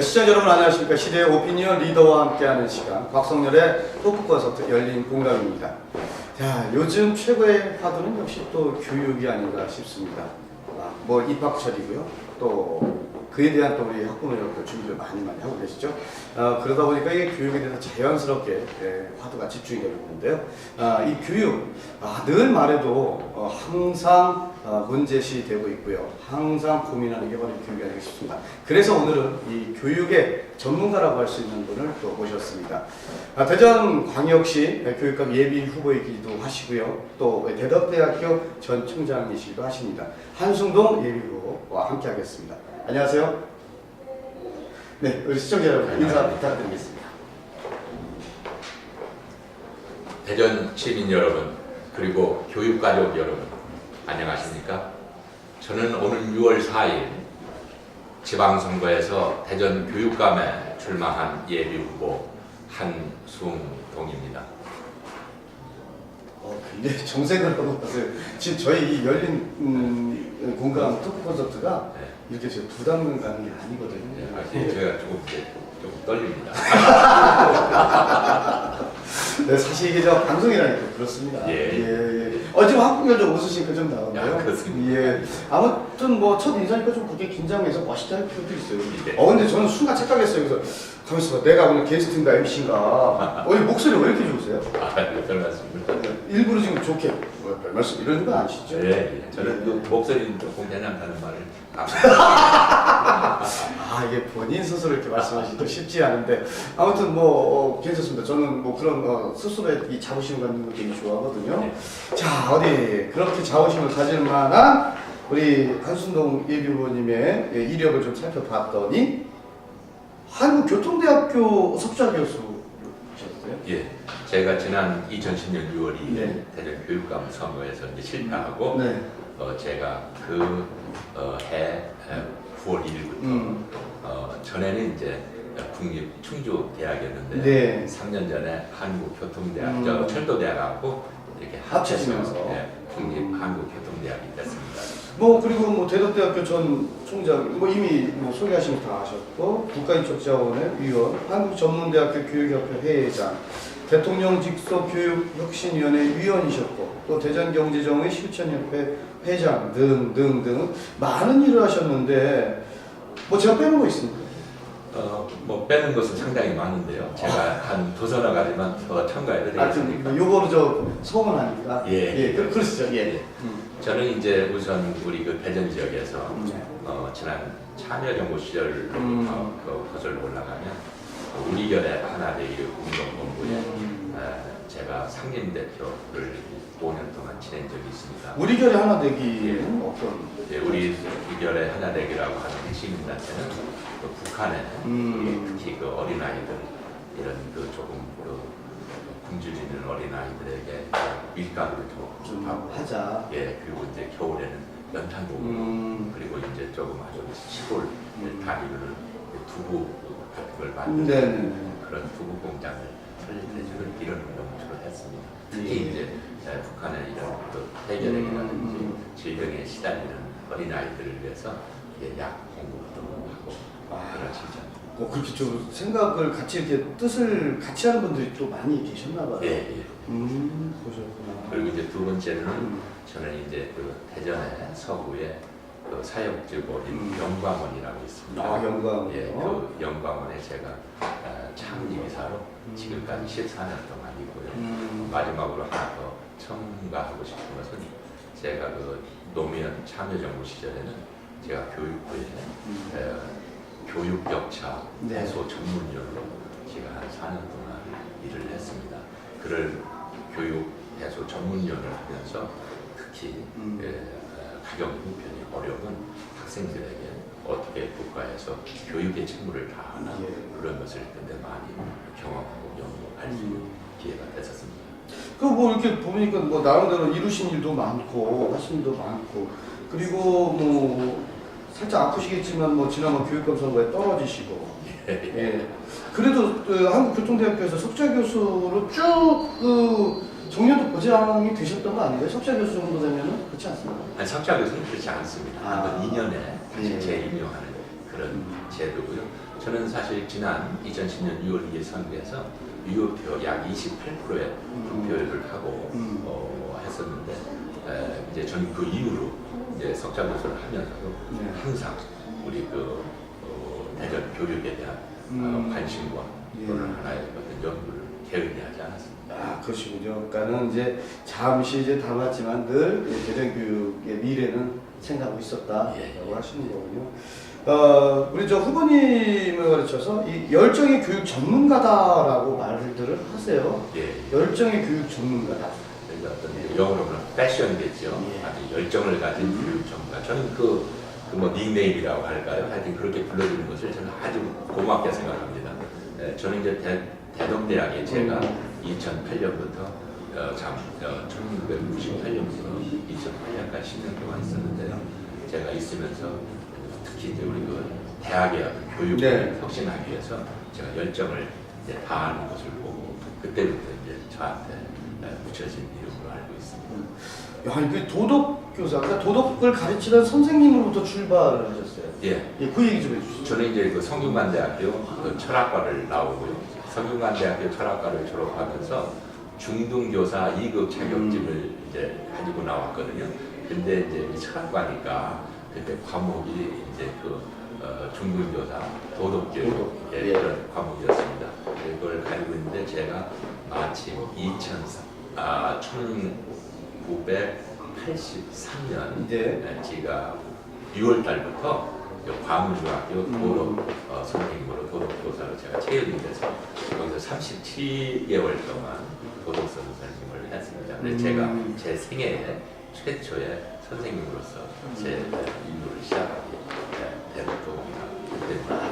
시청자 여러분 안녕하십니까. 시대의 오피니언 리더와 함께하는 시간 곽성렬의 토크 콘서트 열린 공감입니다. 자, 요즘 최고의 화두는 역시 또 교육이 아닌가 싶습니다. 뭐 입학철이고요. 또 그에 대한 또 우리 학부모님들 준비를 많이 하고 계시죠. 그러다 보니까 이게 교육에 대해서 자연스럽게 화두가 집중이 되고 있는데요. 이 교육 늘 말해도 항상 문제시 되고 있고요. 항상 고민하는 게 바로 교육이 아닌가 싶습니다. 그래서 오늘은 이 교육의 전문가라고 할 수 있는 분을 또 모셨습니다. 대전광역시 교육감 예비 후보이기도 하시고요. 또 대덕대학교 전 총장이시기도 하십니다. 한승동 예비후보와 함께 하겠습니다. 안녕하세요. 네, 우리 시청자 여러분 인사 부탁드리겠습니다. 대전 시민 여러분, 그리고 교육가족 여러분, 안녕하십니까? 저는 오늘 6월 4일 지방선거에서 대전 교육감에 출마한 예비후보 한승동입니다. 굉장히 정색을 하고 왔어요. 지금 저희 이 열린 공감 토크 콘서트가 이렇게 제 부담을 가는 게 아니거든요. 제가 조금 떨립니다. 네, 사실 이게 저 방송이라니까 그렇습니다. 예. 지금 한국열 좀 웃으시니까 좀 나오네요. 그렇습니다. 예. 아무튼 뭐 첫 인사니까 좀 그렇게 긴장해서 멋있다는 표현도 있어요. 네. 근데 저는 순간 착각했어요. 그래서 가만있어 봐. 내가 오늘 게스트인가 MC인가. 목소리 왜 이렇게 좋으세요? 별 말씀입니다. 일부러 지금 좋게 별 말씀 이러는 거 아시죠? 저는 목소리는 조금 괜찮다는 말을 이게 본인 스스로 이렇게 말씀하시기 쉽지 않은데 아무튼 뭐 괜찮습니다. 저는 뭐 그런 스스로의 이 자부심 갖는 거 되게 좋아하거든요. 네. 자, 어디 그렇게 자부심을 가질 만한 우리 한순동 예비후보님의 이력을 좀 살펴봤더니 한국교통대학교 석좌 교수셨어요? 예, 제가 지난 2010년 6월 2일 네. 대전 교육감 선거에서 이제 실패하고 네. 제가 그 해 9월 1일부터 전에는 이제 국립 충주대학이었는데 네. 3년 전에 한국교통대학, 철도대학하고 이렇게 합쳐지면서. 국립 한국교통대학이 됐습니다. 뭐 그리고 뭐 대덕대학교 전 총장 뭐 이미 뭐 소개하신 거 다 하셨고 국가인적자원회 위원, 한국전문대학교 교육협회 회장, 대통령 직속 교육혁신위원회 위원이셨고 또 대전경제정의 실천협회 회장 등등등 많은 일을 하셨는데 뭐 제가 빼는 거 있습니까? 뭐 빼는 것은 상당히 많은데요. 제가 한 두서너 가지만 더 첨가해도 되겠습니까? 요거로 저 소문하니까. 예. 그러시죠. 예. 저는 이제 우선 우리 그 대전 지역에서 지난 참여정부 시절부터 거슬러 올라가면 우리결의 하나되기 운동본부에 제가 상임대표를 5년 동안 지낸 적이 있습니다. 우리결의 하나되기는 어떤? 우리결의 하나되기라고 하는 시민단체는 그 북한의 특히 그 어린아이들 이런 그 조금 굶주리는 어린아이들에게 밀가루를 좀 하자. 그리고 이제 겨울에는 연탄국으로 그리고 이제 조금 아주 시골 다리를 두부 같은 걸 만드는 그런 두부 공장을 설립해주는 이런 운동을 주로 했습니다. 특히 이제 북한의 이런 그 해결액이라든지 질병에 시달리는 어린아이들을 위해서 약 공급도 하고 그런 실천. 그렇게 좀 생각을 같이 이렇게 뜻을 같이 하는 분들이 또 많이 계셨나 봐요. 보셨구나. 그리고 이제 두 번째는 저는 이제 그 대전의 서구에 그 사역직 어린 영광원이라고 있습니다. 영광원. 그 영광원에 제가 창립이사로 지금까지 14년 동안 있고요. 마지막으로 하나 더 첨가하고 싶은 것은 제가 그 노무현 참여정부 시절에는 제가 교육부에 교육격차 해소 전문위원으로 제가 한 4년 동안 일을 했습니다. 그를 교육 해소 전문위원을 하면서 특히 가정 형편이 어려운 학생들에게 어떻게 국가에서 교육의 책무를 다하나 그런 것을 그때 많이 경험하고 연구할 수 있는 기회가 됐었습니다. 그 뭐 이렇게 보니까 뭐 나름대로 이루신 일도 많고 하신 일도 많고 그리고 뭐 살짝 아프시겠지만 뭐 지난번 교육감 선거에 떨어지시고 그래도 한국교통대학교에서 석좌 교수로 쭉 정년도 보장이 되셨던 거 아닌가요? 석좌 교수 정도 되면은 그렇지 않습니까? 아니 석좌 교수는 그렇지 않습니다. 한 2년에 다시 재임용하는 그런 제도고요. 저는 사실 지난 2010년 6월 2일 선거에서 유효표 약 28%의 득표율을 하고 했었는데 이제 저는 그 이후로 이제 석자교수를 하면서도 항상 우리 그 대전 교육에 대한 관심과 또는 하나의 어떤 연구를 게을리하지 않았습니다. 아, 그러시군요. 그러니까는 이제 잠시 이제 담았지만 늘 대전 교육의 미래는 생각하고 있었다라고 하시는 거군요. 우리 저 후보님을 가르쳐서 이 열정의 교육 전문가다라고 말들을 하세요. 열정의 교육 전문가다. 어떤 영어로는 패션이겠죠. 아주 열정을 가진 교육 전문가. 저는 뭐 닉네임이라고 할까요? 하여튼 그렇게 불러주는 것을 저는 아주 고맙게 생각합니다. 저는 이제 대덕대학에 제가 2008년부터 1998년부터 2008년까지 10년 동안 있었는데요. 제가 있으면서 특히 이제 우리 그 대학의 교육을 혁신하기 위해서 제가 열정을 이제 다하는 것을 보고 그때부터 이제 저한테 붙여진 이름으로 알고 있습니다. 아니 그 도덕 교사, 그러니까 도덕을 가르치던 선생님으로부터 출발을 하셨어요. 그 얘기 좀 해주시죠. 저는 이제 그 성균관대학교 그 철학과를 나오고요. 성균관대학교 철학과를 졸업하면서 중등교사 2급 자격증을 이제 가지고 나왔거든요. 근데 이제 철학과니까 그때 과목이 이제 중등교사 도덕교육 그런 과목이었습니다. 그걸 가지고 있는데 제가 마침 1983년 제가 6월 달부터 광주중학교 도덕 선생님으로 도덕교사로 제가 채용이 돼서 여기서 37개월 동안 도덕서 선생님을 했습니다. 그래서 제가 제 생애에 최초의 선생님으로서 제 인물을 시작하게 되었고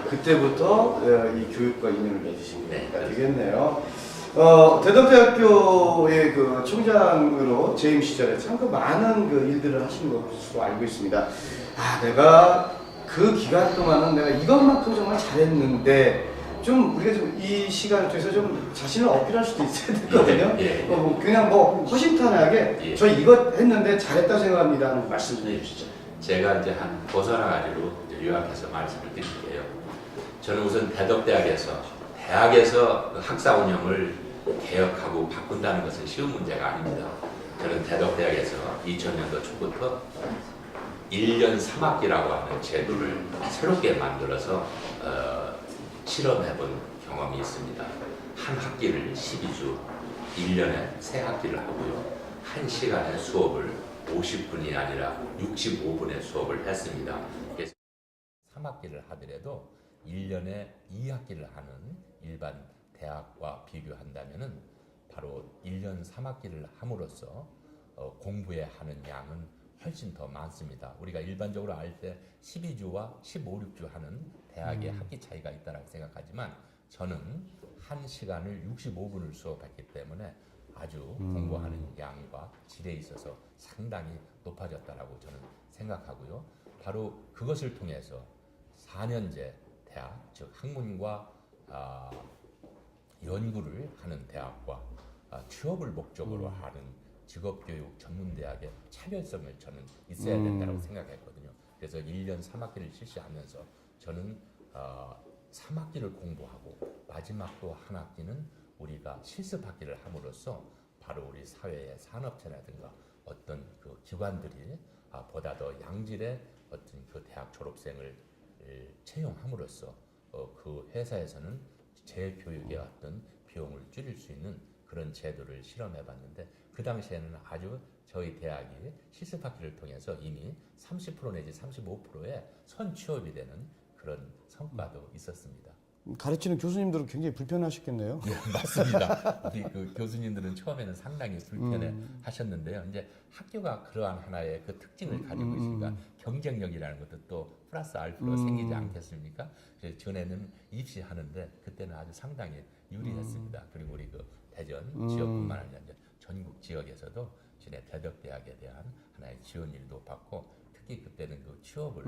그때부터 이 교육과 인연을 맺으신 거가 되겠네요. 대덕대학교의 그 총장으로 재임 시절에 참 그 많은 그 일들을 하신 것으로 알고 있습니다. 내가 그 기간 동안은 내가 이것만큼 정말 잘했는데 좀 우리가 좀 이 시간을 통해서 좀 자신을 어필할 수도 있어야 되거든요. 그냥 뭐 허심탄회하게 저 이거 했는데 잘했다 생각합니다 하는 말씀 좀 해주시죠. 제가 이제 한 도서나 가지로 요약해서 말씀을 드릴게요. 저는 우선 대덕대학에서 학사 운영을 개혁하고 바꾼다는 것은 쉬운 문제가 아닙니다. 저는 대덕대학에서 2000년도 초부터 1년 3학기라고 하는 제도를 새롭게 만들어서 실험해본 경험이 있습니다. 한 학기를 12주, 1년에 3학기를 하고요. 1시간의 수업을 50분이 아니라 65분의 수업을 했습니다. 그래서 3학기를 하더라도 1년에 2학기를 하는 일반 대학과 비교한다면 바로 1년 3학기를 함으로써 공부에 하는 양은 훨씬 더 많습니다. 우리가 일반적으로 알 때 12주와 15, 6주 하는 대학의 학기 차이가 있다고 생각하지만 저는 1시간을 65분을 수업했기 때문에 아주 공부하는 양과 질에 있어서 상당히 높아졌다고 저는 생각하고요. 바로 그것을 통해서 4년제 대학, 즉 학문과 연구를 하는 대학과 취업을 목적으로 하는 직업교육 전문대학의 차별성을 저는 있어야 된다고 생각했거든요. 그래서 1년 3학기를 실시하면서 저는 3학기를 공부하고 마지막 또 한 학기는 우리가 실습학기를 함으로써 바로 우리 사회의 산업체라든가 어떤 그 기관들이 보다 더 양질의 어떤 그 대학 졸업생을 채용함으로써 그 회사에서는 재교육의 어떤 비용을 줄일 수 있는 그런 제도를 실험해봤는데 그 당시에는 아주 저희 대학이 실습학기를 통해서 이미 30% 내지 35%의 선취업이 되는 그런 성과도 있었습니다. 가르치는 교수님들은 굉장히 불편하셨겠네요. 네, 맞습니다. 우리 그 교수님들은 처음에는 상당히 불편해 하셨는데요. 이제 학교가 그러한 하나의 그 특징을 가지고 있으니까 경쟁력이라는 것도 또 플러스 알파로 생기지 않겠습니까? 그래서 전에는 입시하는데 그때는 아주 상당히 유리했습니다. 그리고 우리 그 대전 지역뿐만 아니라 이제 전국 지역에서도 전에 대덕대학에 대한 하나의 지원율도 받고 특히 그때는 그 취업을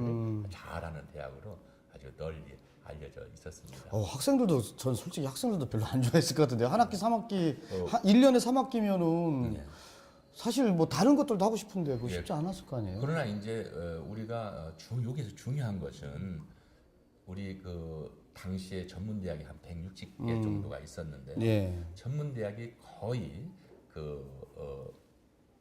잘하는 대학으로 아주 널리 알려져 있었습니다. 학생들도 전 솔직히 학생들도 별로 안 좋아했을 것 같은데 한 학기 3학기 1년에 3학기면은 사실 뭐 다른 것들도 하고 싶은데 그거 쉽지 않았을 거 아니에요. 그러나 이제 우리가 여기서 중요한 것은 우리 그 당시에 전문 대학이 한 160개 정도가 있었는데 예. 전문 대학이 거의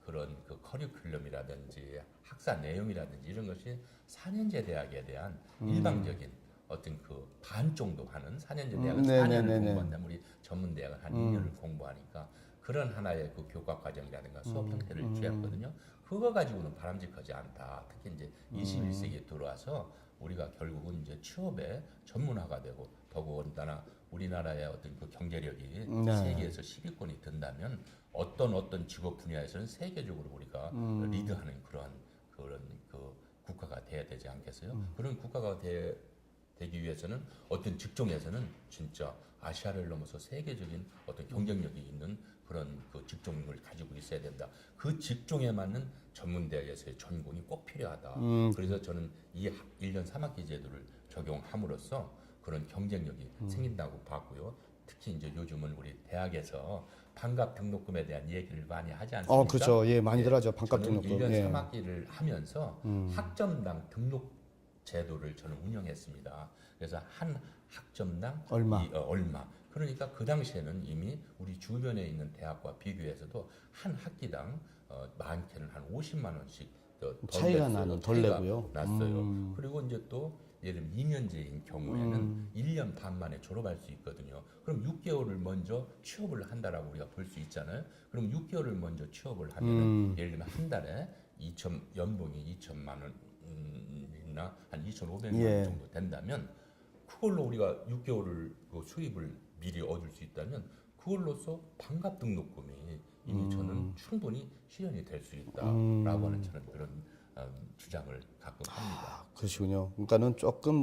그런 그 커리큘럼이라든지 학사 내용이라든지 이런 것이 4년제 대학에 대한 일방적인 어떤 그 반 정도 하는 4년제 대학은 4년을 공부한다면 우리 전문 대학은 한 2년을 공부하니까 그런 하나의 그 교과 과정이라든가 수업 형태를 취했거든요. 그거 가지고는 바람직하지 않다. 특히 이제 21세기에 들어와서 우리가 결국은 이제 취업에 전문화가 되고 더군다나 우리나라의 어떤 그 경제력이 세계에서 10위권이 든다면 어떤 직업 분야에서는 세계적으로 우리가 리드하는 그런 그 국가가 돼야 되지 않겠어요? 그런 국가가 되기 위해서는 어떤 직종에서는 진짜 아시아를 넘어서 세계적인 어떤 경쟁력이 있는 그런 그 직종을 가지고 있어야 된다. 그 직종에 맞는 전문대학에서의 전공이 꼭 필요하다. 그래서 저는 이 1년 3학기 제도를 적용함으로써 그런 경쟁력이 생긴다고 봤고요. 특히 이제 요즘은 우리 대학에서 반값 등록금에 대한 얘기를 많이 하지 않습니까? 그렇죠. 예, 많이들 하죠. 반값 저는 등록금. 1년 예. 3학기를 하면서 학점당 등록 제도를 저는 운영했습니다. 그래서 한 학점당 얼마. 그러니까 그 당시에는 이미 우리 주변에 있는 대학과 비교해서도 한 학기당 많게는 한 50만 원씩 더 차이가 덜 내고요. 났어요. 그리고 이제 또 예를 들면 2년제인 경우에는 1년 반 만에 졸업할 수 있거든요. 그럼 6개월을 먼저 취업을 한다라고 우리가 볼 수 있잖아요. 그럼 6개월을 먼저 취업을 하면은 예를 들면 한 달에 연봉이 2천만 원이나 한 2,500만 원 정도 된다면 그걸로 우리가 6개월을 그 수입을 미리 얻을 수 있다면 그걸로써 반값 등록금이 이미 저는 충분히 실현이 될 수 있다라고 하는 저는 그런 주장을 가끔 합니다. 그러시군요. 그러니까는 조금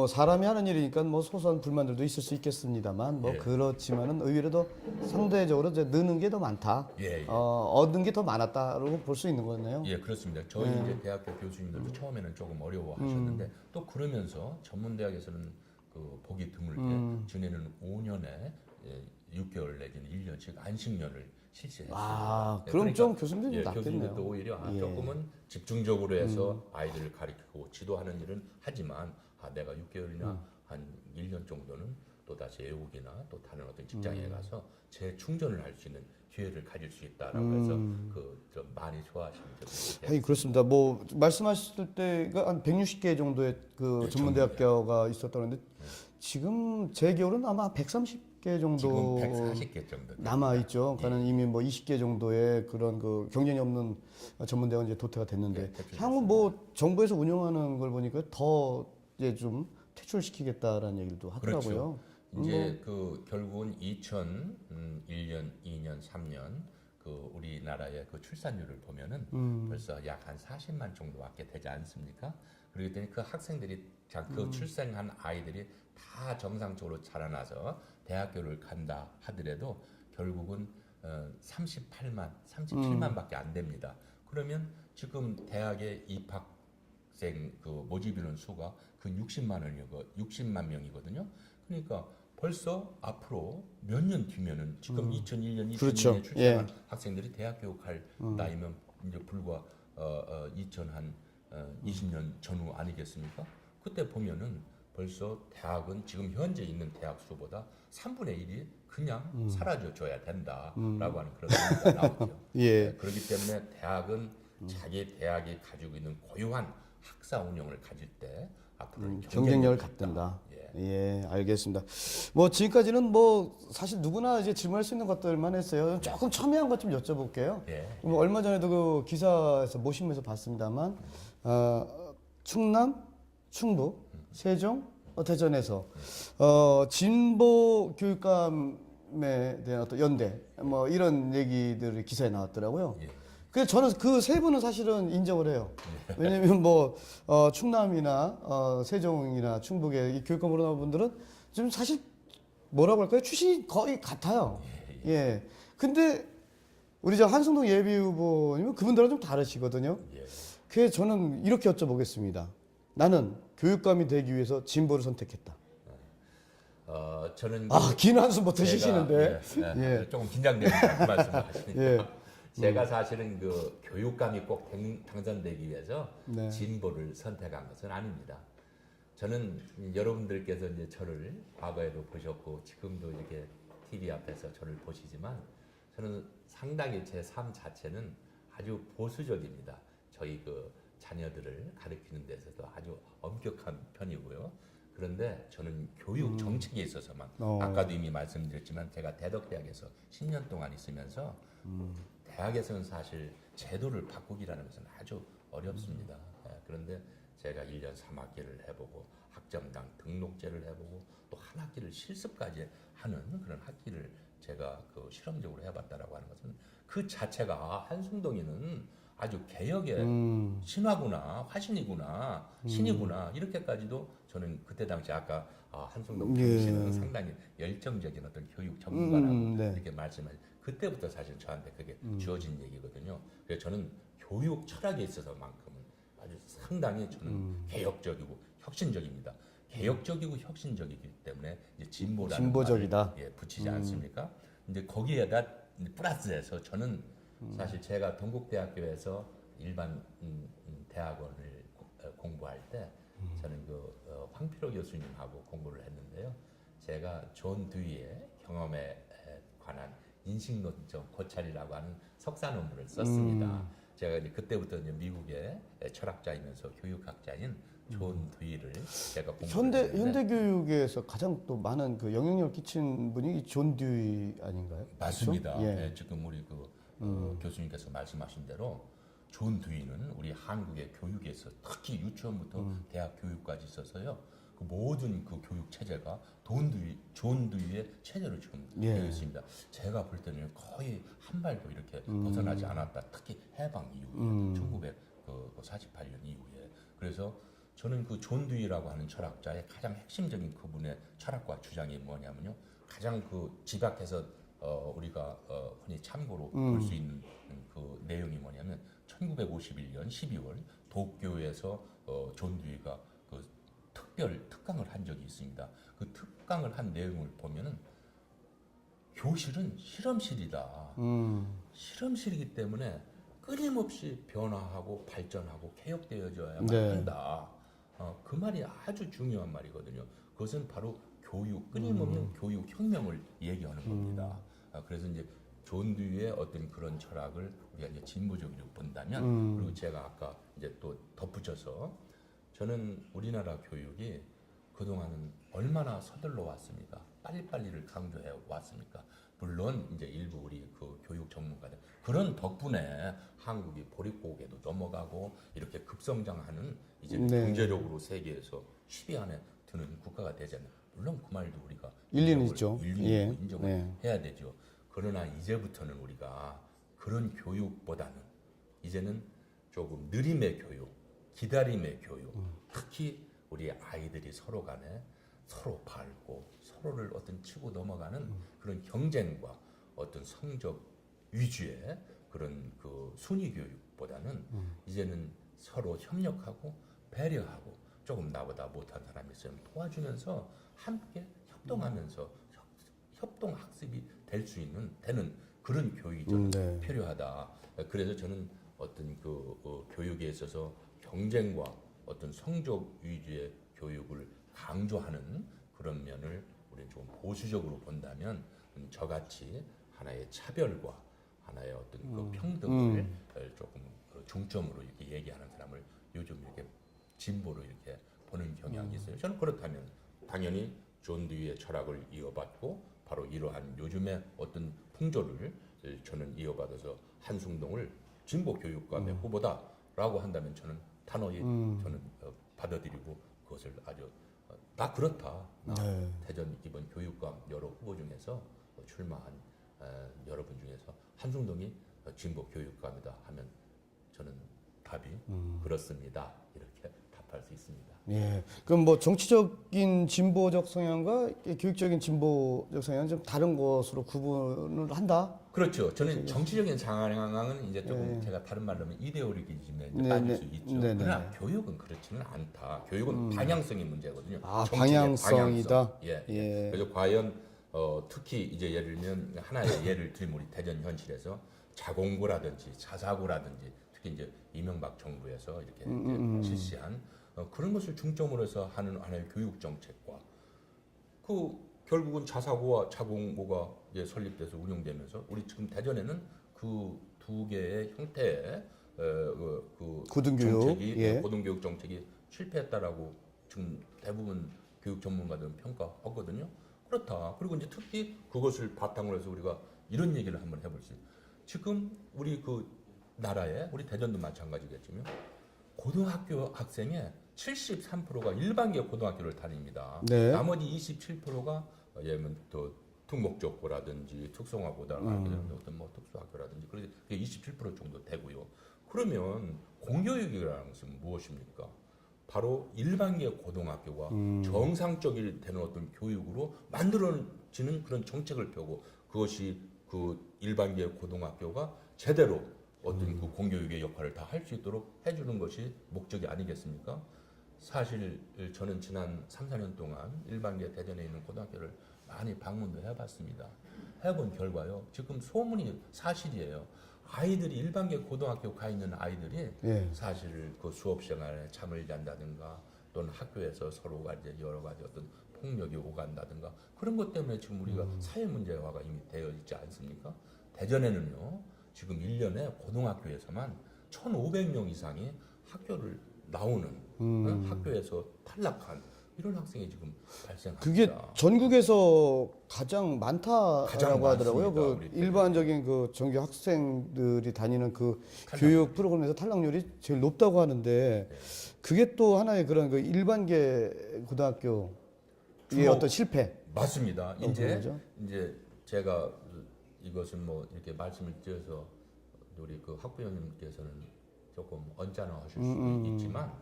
사람이 하는 일이니까 소소한 불만들도 있을 수 있겠습니다만 그렇지만은 의외로 상대적으로 이제 느는 게 더 많다. 얻는 게 더 많았다라고 볼 수 있는 거네요. 예, 그렇습니다. 저희 이제 대학교 교수님들도 처음에는 조금 어려워하셨는데 또 그러면서 전문 대학에서는 그 보기 드물게 지내는 5년에 6개월 내지는 1년씩 안식년을 실시했어요. 그럼 좀 교수님들이 낫겠네요. 교수님들도 오히려 조금은 집중적으로 해서 아이들을 가르치고 지도하는 일은 하지만 내가 6개월이나 한 1년 정도는 또 다시 외국이나 또 다른 어떤 직장에 가서 재충전을 할 수 있는 기회를 가질 수 있다라고 해서 좀 많이 좋아하시는 분들이 그렇습니다. 말씀하실 때가 한 160개 정도의 그 전문대학교가 있었다는데 지금 제 기억으로는 아마 130개 정도 지금 140개 정도 남아 있죠. 그러니까 이미 20개 정도의 그런 그 경쟁이 없는 전문대학은 이제 도태가 됐는데 향후 정부에서 운영하는 걸 보니까 더 이제 좀 퇴출시키겠다라는 얘기도 하더라고요. 그렇죠. 이제 그 결국은 2001년, 2년, 3년 그 우리나라의 그 출산율을 보면은 벌써 약 한 40만 정도밖에 되지 않습니까? 그렇기 때문에 그 학생들이 그 출생한 아이들이 다 정상적으로 자라나서 대학교를 간다 하더라도 결국은 37만밖에 안 됩니다. 그러면 지금 대학에 입학생 그 모집 인원 수가 그 60만 명이거든요. 그러니까 벌써 앞으로 몇 년 뒤면은 지금 2001년, 2002년에 그렇죠. 출생한 학생들이 대학교 갈 나이면 이제 불과 20년 전후 아니겠습니까? 그때 보면은 벌써 대학은 지금 현재 있는 대학 수보다 3분의 1이 그냥 사라져 줘야 된다라고 하는 그런 얘기가 나오죠. 그렇기 때문에 대학은 자기 대학이 가지고 있는 고유한 학사 운영을 가질 때 앞으로는 경쟁력을 갖는다. 알겠습니다. 지금까지는 사실 누구나 이제 질문할 수 있는 것들만 했어요. 조금 첨예한 것 좀 여쭤볼게요. 얼마 전에도 그 기사에서 모신면서 봤습니다만 충남, 충북, 세종, 대전에서 진보 교육감에 대한 어떤 연대 이런 얘기들이 기사에 나왔더라고요. 그래서 저는 그 세 분은 사실은 인정을 해요. 왜냐면 충남이나 세종이나 충북의 이 교육감으로 나온 분들은 좀 사실 뭐라고 할까요? 출신이 거의 같아요. 근데 우리 저 한승동 예비 후보님은 그분들은 좀 다르시거든요. 그래서 저는 이렇게 여쭤보겠습니다. 나는 교육감이 되기 위해서 진보를 선택했다. 저는 긴 한숨 못 드시는데 조금 긴장됩니다. 그 말씀을 하시니까. 제가 사실은 그 교육감이 꼭 당선되기 위해서 진보를 선택한 것은 아닙니다. 저는 여러분들께서 이제 저를 과거에도 보셨고 지금도 이렇게 TV 앞에서 저를 보시지만 저는 상당히 제 삶 자체는 아주 보수적입니다. 저희 그 자녀들을 가르치는 데서도 아주 엄격한 편이고요. 그런데 저는 교육 정책에 있어서만 아까도 이미 말씀드렸지만 제가 대덕대학에서 10년 동안 있으면서 대학에서는 사실 제도를 바꾸기라는 것은 아주 어렵습니다. 예, 그런데 제가 1년 3학기를 해보고 학점당 등록제를 해보고 또 한 학기를 실습까지 하는 그런 학기를 제가 그 실험적으로 해봤다라고 하는 것은 그 자체가 한숭동이는 아주 개혁의 신화구나 화신이구나 신이구나 이렇게까지도 저는 그때 당시 아까 한숭동 씨는 상당히 열정적인 어떤 교육 전문가라고 네. 이렇게 말씀을 그때부터 사실 저한테 그게 주어진 얘기거든요. 그래서 저는 교육 철학에 있어서만큼은 아주 상당히 저는 개혁적이고 혁신적입니다. 개혁적이고 혁신적이기 때문에 이제 진보적이다. 말을, 예, 붙이지 않습니까? 근데 거기에다 플러스해서 저는 사실 제가 동국대학교에서 일반 대학원을 공부할 때 저는 그 황필호 교수님하고 공부를 했는데요. 제가 존 듀이의 경험에 관한 인식론적 고찰이라고 하는 석사 논문을 썼습니다. 제가 이제 그때부터 이제 미국의 철학자이면서 교육학자인 존 듀이를 제가 공부를 했는데 현대 교육에서 가장 또 많은 그 영향력을 끼친 분이 존 듀이 아닌가요? 맞습니다. 그렇죠? 예. 예, 지금 우리 그 교수님께서 말씀하신 대로 존 듀이는 우리 한국의 교육에서 특히 유치원부터 대학 교육까지 있어서요. 그 모든 그 교육 체제가 존 듀이의 체제로 지금 되어 있습니다. 제가 볼 때는 거의 한 발도 이렇게 벗어나지 않았다. 특히 해방 이후에 1948년 이후에 그래서 저는 그 존 듀이라고 하는 철학자의 가장 핵심적인 그분의 철학과 주장이 뭐냐면요. 가장 그 집약해서 우리가 흔히 참고로 볼 수 있는 그 내용이 뭐냐면 1951년 12월 도쿄에서 존 듀이가 그 특강을 한 적이 있습니다. 그 특강을 한 내용을 보면은 교실은 실험실이다. 실험실이기 때문에 끊임없이 변화하고 발전하고 개혁되어져야만 한다. 그 말이 아주 중요한 말이거든요. 그것은 바로 교육, 끊임없는 교육 혁명을 얘기하는 겁니다. 그래서 이제 존 듀이의 어떤 그런 철학을 우리가 이제 진보적으로 본다면, 그리고 제가 아까 이제 또 덧붙여서 저는 우리나라 교육이 그동안은 얼마나 서둘러 왔습니까? 빨리빨리를 강조해 왔습니까? 물론 이제 일부 우리 그 교육 전문가들 그런 덕분에 한국이 보릿고개도 넘어가고 이렇게 급성장하는 이제 경제력으로 세계에서 10위 안에 드는 국가가 되잖아요. 물론 그 말도 우리가 일리는 있죠. 인정을 해야 되죠. 그러나 이제부터는 우리가 그런 교육보다는 이제는 조금 느림의 교육, 기다림의 교육, 특히 우리 아이들이 서로 간에 서로 밟고 서로를 어떤 치고 넘어가는 그런 경쟁과 어떤 성적 위주의 그런 그 순위 교육보다는 이제는 서로 협력하고 배려하고 조금 나보다 못한 사람이 있으면 도와주면서 함께 협동하면서 협동 학습이 될 수 있는 되는 그런 교육이 좀 필요하다. 그래서 저는 어떤 그 교육에 있어서 경쟁과 어떤 성적 위주의 교육을 강조하는 그런 면을 우리는 좀 보수적으로 본다면 저같이 하나의 차별과 하나의 어떤 그 평등을 조금 중점으로 이렇게 얘기하는 사람을 요즘 이렇게 진보로 이렇게 보는 경향이 있어요. 저는 그렇다면 당연히 존 듀이의 철학을 이어받고 바로 이러한 요즘의 어떤 풍조를 저는 이어받아서 한숭동을 진보 교육감의 후보다라고 한다면 저는 단호히 저는 받아들이고 그것을 아주 나 그렇다. 나 대전 이번 교육감 여러 후보 중에서 출마한 여러분 중에서 한숭동이 진보 교육감이다 하면 저는 답이 그렇습니다. 이렇게 답할 수 있습니다. 예. 그럼 뭐 정치적인 진보적 성향과 교육적인 진보적 성향은 좀 다른 것으로 구분을 한다? 그렇죠. 저는 정치적인 상황은 이제 조금 제가 다른 말로 하면 이데올로기즘에 빠질 수 있죠. 그러나 교육은 그렇지는 않다. 교육은 방향성의 문제거든요. 아, 정치의 방향성이다. 방향성. 예. 그래서 과연 특히 이제 예를 들면 하나의 예를 들면 우리 대전 현실에서 자공고라든지 자사고라든지 특히 특히 이제 이명박 정부에서 이렇게 이제 실시한 그런 것을 중점으로 해서 하는 하나의 교육 정책과 그 결국은 자사고와 자공고가 이제 설립돼서 운영되면서 우리 지금 대전에는 그 두 개의 형태의 그 고등교육, 정책이 예. 고등교육 정책이 실패했다라고 지금 대부분 교육 전문가들은 평가하거든요. 그렇다. 그리고 이제 특히 그것을 바탕으로 해서 우리가 이런 얘기를 한번 해볼 수 있어요. 지금 우리 그 나라에 우리 대전도 마찬가지겠지만 고등학교 학생의 73%가 일반계 고등학교를 다닙니다. 네. 나머지 27%가 예를 들면 또 특목적고라든지 특성화고등학교 어떤 뭐 특수학교라든지 그게 27% 정도 되고요. 그러면 공교육이라는 것은 무엇입니까? 바로 일반계 고등학교가 정상적이 되는 어떤 교육으로 만들어지는 그런 정책을 펴고 그것이 그 일반계 고등학교가 제대로 어떤 그 공교육의 역할을 다 할 수 있도록 해주는 것이 목적이 아니겠습니까? 사실 저는 지난 3, 4년 동안 일반계 대전에 있는 고등학교를 많이 방문도 해봤습니다. 해본 결과요. 지금 소문이 사실이에요. 아이들이 일반계 고등학교 가 있는 아이들이 예. 사실 그 수업 시간에 잠을 잔다든가 또는 학교에서 서로가 이제 여러 가지 어떤 폭력이 오간다든가 그런 것 때문에 지금 우리가 사회 문제화가 이미 되어 있지 않습니까? 대전에는요. 지금 1년에 고등학교에서만 1,500명 이상이 학교를 나오는 학교에서 탈락한 이런 학생이 지금 발생합니다. 그게 전국에서 가장 많다라고 가장 하더라고요. 많습니다, 그 우리 일반적인 그 정규 학생들이 다니는 그 탈락률. 교육 프로그램에서 탈락률이 제일 높다고 하는데 그게 또 하나의 그런 그 일반계 고등학교의 주로- 어떤 실패. 맞습니다. 그런 이제 거죠? 이제 제가 이것은 뭐 이렇게 말씀을 드려서 우리 그 학부형님께서는 조금 언짢아하실 수도 있지만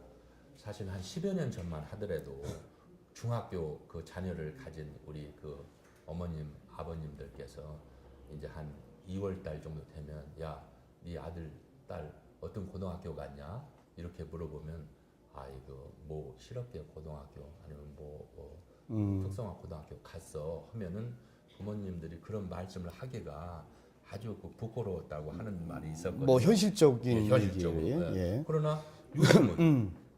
사실 한 10여 년 전만 하더라도 중학교 그 자녀를 가진 우리 그 어머님 아버님들께서 이제 한 2월 달 정도 되면 야, 네 아들 딸 어떤 고등학교 갔냐 이렇게 물어보면 아 이거 뭐 실업계 고등학교 아니면 뭐 특성화 고등학교 갔어 하면은 부모님들이 그런 말씀을 하기가 아주 그 부끄러웠다고 하는 말이 있었거든요. 뭐 현실적인 예, 현실적으로. 얘기예요. 예. 예. 그러나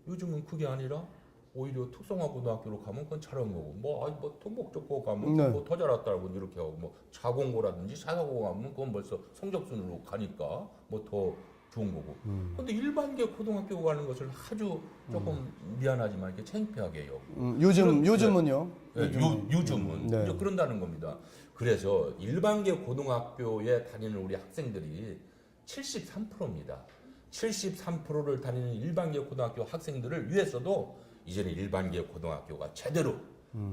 요즘은 그게 아니라 오히려 특성화 고등학교로 가면 그건 잘한 거고 뭐 특목적고 가면 네. 뭐 더 잘했다고 이렇게 하고 뭐 자공고라든지 사사고 가면 그건 벌써 성적순으로 가니까 뭐 더 좋은 거고. 근데 일반계 고등학교 가는 것을 아주 조금 미안하지만 이렇게 창피하게 여기고. 요즘은요. 요즘은 네. 이제 그런다는 겁니다. 그래서 일반계 고등학교에 다니는 우리 학생들이 73%입니다. 73%를 다니는 일반계 고등학교 학생들을 위해서도 이제는 일반계 고등학교가 제대로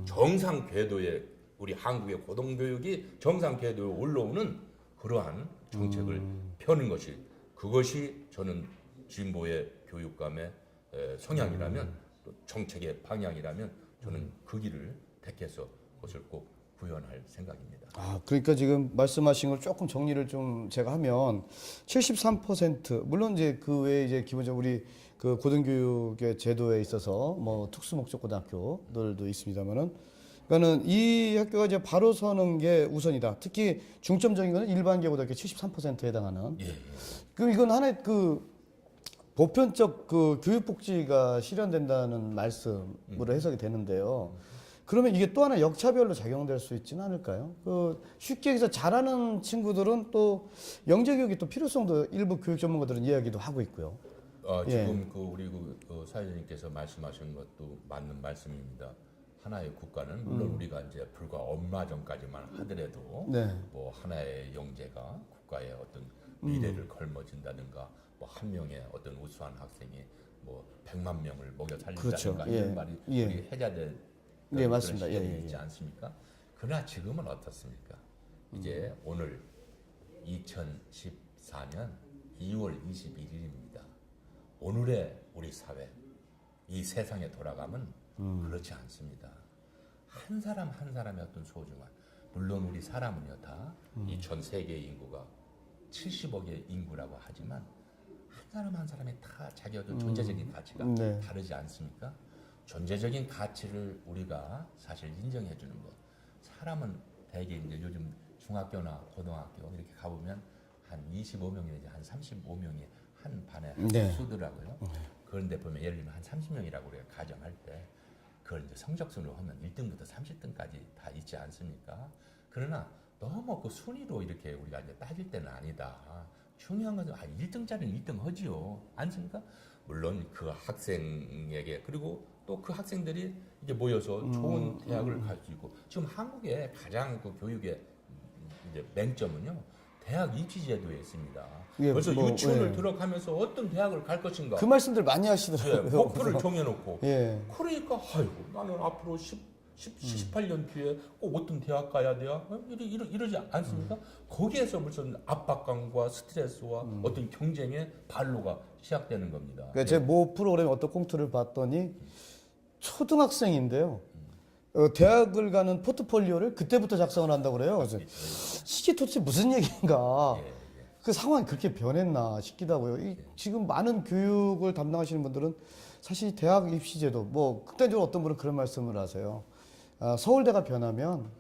정상 궤도에 우리 한국의 고등교육이 정상 궤도에 올라오는 그러한 정책을 펴는 것이 그것이 저는 진보의 교육감의 성향이라면 또 정책의 방향이라면 저는 그 길을 택해서 그것을 꼭 구현할 생각입니다. 아, 그러니까 지금 말씀하신 걸 조금 정리를 좀 제가 하면 73% 물론 이제 그 외에 이제 기본적으로 우리 그 고등교육의 제도에 있어서 뭐 특수목적 고등학교들도 있습니다만은 그러니까는 이 학교가 이제 바로 서는 게 우선이다. 특히 중점적인 거는 일반계 고등학교 73%에 해당하는. 예, 예. 그 이건 하나의 그 보편적 그 교육복지가 실현된다는 말씀으로 해석이 되는데요. 그러면 이게 또 하나 역차별로 작용될 수 있지는 않을까요? 그 쉽게 해서 잘하는 친구들은 또 영재교육이 또 필요성도 일부 교육 전문가들은 이야기도 하고 있고요. 지금 그 우리 그 사회자님께서 말씀하신 것도 맞는 말씀입니다. 하나의 국가는 물론 우리가 이제 불과 얼마 전까지만 하더라도 네. 뭐 하나의 영재가 국가의 어떤 미래를 걸머진다든가 뭐 한 명의 어떤 우수한 학생이 뭐 100만 명을 먹여 살린다든가 그렇죠. 이런 예. 말이 예. 우리 해자된 네, 맞습니다. 그런 시절이 예, 예, 있지 예. 않습니까? 그러나 지금은 어떻습니까? 이제 오늘 2014년 2월 21일입니다. 오늘의 우리 사회, 이 세상에 돌아가면 그렇지 않습니다. 한 사람 한 사람의 어떤 소중한, 물론 우리 사람은요 다 이 전 세계 인구가 70억의 인구라고 하지만 한 사람 한 사람이 다 자기 어떤 존재적인 가치가 네. 다르지 않습니까? 존재적인 가치를 우리가 사실 인정해 주는 것. 사람은 대개 이제 요즘 중학교나 고등학교 이렇게 가보면 한 25명이 내지 한 35명이 한 반에 네. 수더라고요. 그런데 보면 예를 들면 한 30명이라고 우리가 가정할 때 그걸 이제 성적순으로 하면 1등부터 30등까지 다 있지 않습니까? 그러나 너무 그 순위로 이렇게 우리가 이제 따질 때는 아니다. 중요한 것은 1등짜리는 1등 하지요. 않습니까? 물론 그 학생에게 그리고 또 그 학생들이 이제 모여서 좋은 대학을 갈 수 있고 지금 한국의 가장 그 교육의 이제 맹점은요. 대학 입시제도에 있습니다. 예, 그래서 뭐, 유치원을 예. 들어가면서 어떤 대학을 갈 것인가 그 말씀들 많이 하시더라고요. 목표를 정해놓고 예. 그러니까 아이고 나는 앞으로 18년 뒤에 꼭 어떤 대학 가야 돼요? 이러지 않습니까? 거기에서 무슨 압박감과 스트레스와 어떤 경쟁의 발로가 시작되는 겁니다. 그러니까 제 모 프로그램 어떤 꽁트를 봤더니 초등학생인데요. 대학을 가는 포트폴리오를 그때부터 작성을 한다고 그래요. 그래서 이게 도대체 무슨 얘기인가? 예, 예. 그 상황이 그렇게 변했나 싶기도 하고요. 지금 많은 교육을 담당하시는 분들은 사실 대학 입시제도, 뭐 극단적으로 어떤 분은 그런 말씀을 하세요. 서울대가 변하면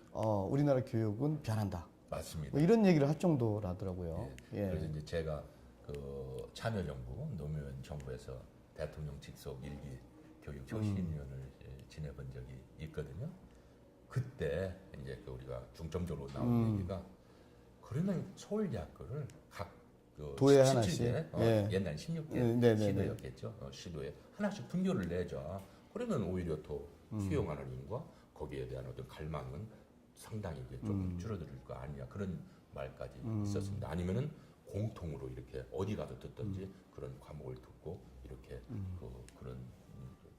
우리나라 교육은 변한다. 맞습니다. 뭐 이런 얘기를 할 정도라더라고요. 예. 그래서 이제 제가 그 참여정부 노무현 정부에서 대통령 직속 일기 교육 혁신위원을 지내본 적이 있거든요. 그때 이제 그 우리가 중점적으로 나온 얘기가 그러면 서울대학교를 각그 도에 하나씩? 예. 옛날 16개 네네네. 시도였겠죠. 시도에 하나씩 분교를 내자. 그러면 오히려 더 수용하는 인과 거기에 대한 어떤 갈망은 상당히 이제 좀 줄어들 거 아니냐 그런 말까지 있었습니다. 아니면은 공통으로 이렇게 어디 가서 듣든지 그런 과목을 듣고 이렇게 그런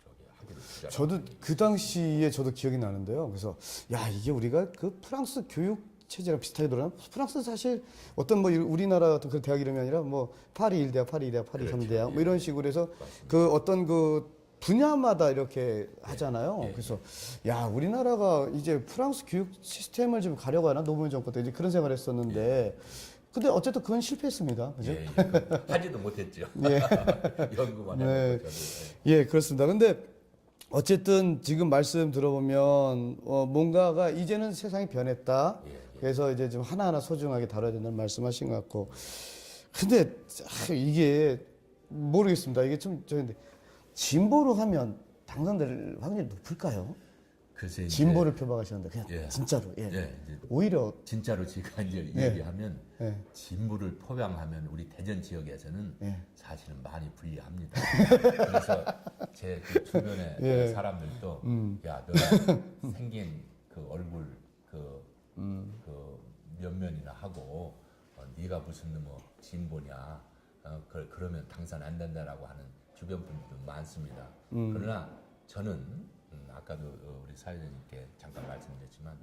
저기 하기를 주자. 저도 그 당시에 저도 기억이 나는데요. 그래서 야 이게 우리가 그 프랑스 교육 체제랑 비슷하게 돌아나? 프랑스는 사실 어떤 뭐 우리나라 같은 그 대학 이름이 아니라 뭐 파리 1대학, 파리 2대학, 파리 그렇죠. 3대학 뭐 예. 이런 식으로 해서 맞습니다. 그 어떤 그 분야마다 이렇게 하잖아요. 예. 그래서 야 우리나라가 이제 프랑스 교육 시스템을 좀 가려고 하나 노무현 정부 때 이제 그런 생각을 했었는데 근데 어쨌든 그건 실패했습니다. 그죠? 예, 하지도 못했죠. 예. 연구만 네. 해도 예, 그렇습니다. 근데 어쨌든 지금 말씀 들어보면 뭔가가 이제는 세상이 변했다. 예, 예. 그래서 이제 좀 하나하나 소중하게 다뤄야 된다는 말씀하신 것 같고. 근데 이게 모르겠습니다. 이게 좀 저인데 진보로 하면 당선될 확률이 높을까요? 글쎄 이제 진보를 표방하시는데 그냥 예. 진짜로. 예. 예, 이제 오히려 진짜로 제가 이제 예. 얘기하면 예. 진보를 포장하면 우리 대전 지역에서는 예. 사실은 많이 불리합니다. 그래서 제 그 주변의 예. 사람들도 야, 너 생긴 그 얼굴 그 면면이나 하고 네가 무슨 뭐 진보냐 그러면 당선 안 된다라고 하는 주변 분들도 많습니다. 그러나 저는 아까도 우리 사회자님께 잠깐 말씀드렸지만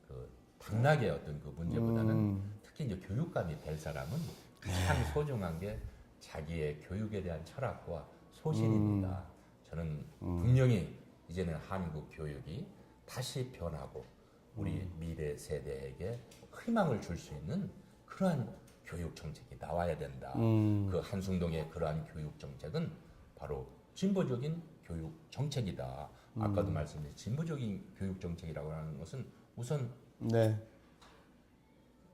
그 당락의 어떤 그 문제보다는 특히 이제 교육감이 될 사람은 가장 소중한 게 자기의 교육에 대한 철학과 소신입니다. 저는 분명히 이제는 한국 교육이 다시 변하고 우리 미래 세대에게 희망을 줄 수 있는 그러한 교육 정책이 나와야 된다. 그 한숭동의 그러한 교육 정책은 바로 진보적인 교육 정책이다. 아까도 말씀드린 진보적인 교육 정책이라고 하는 것은 우선 네.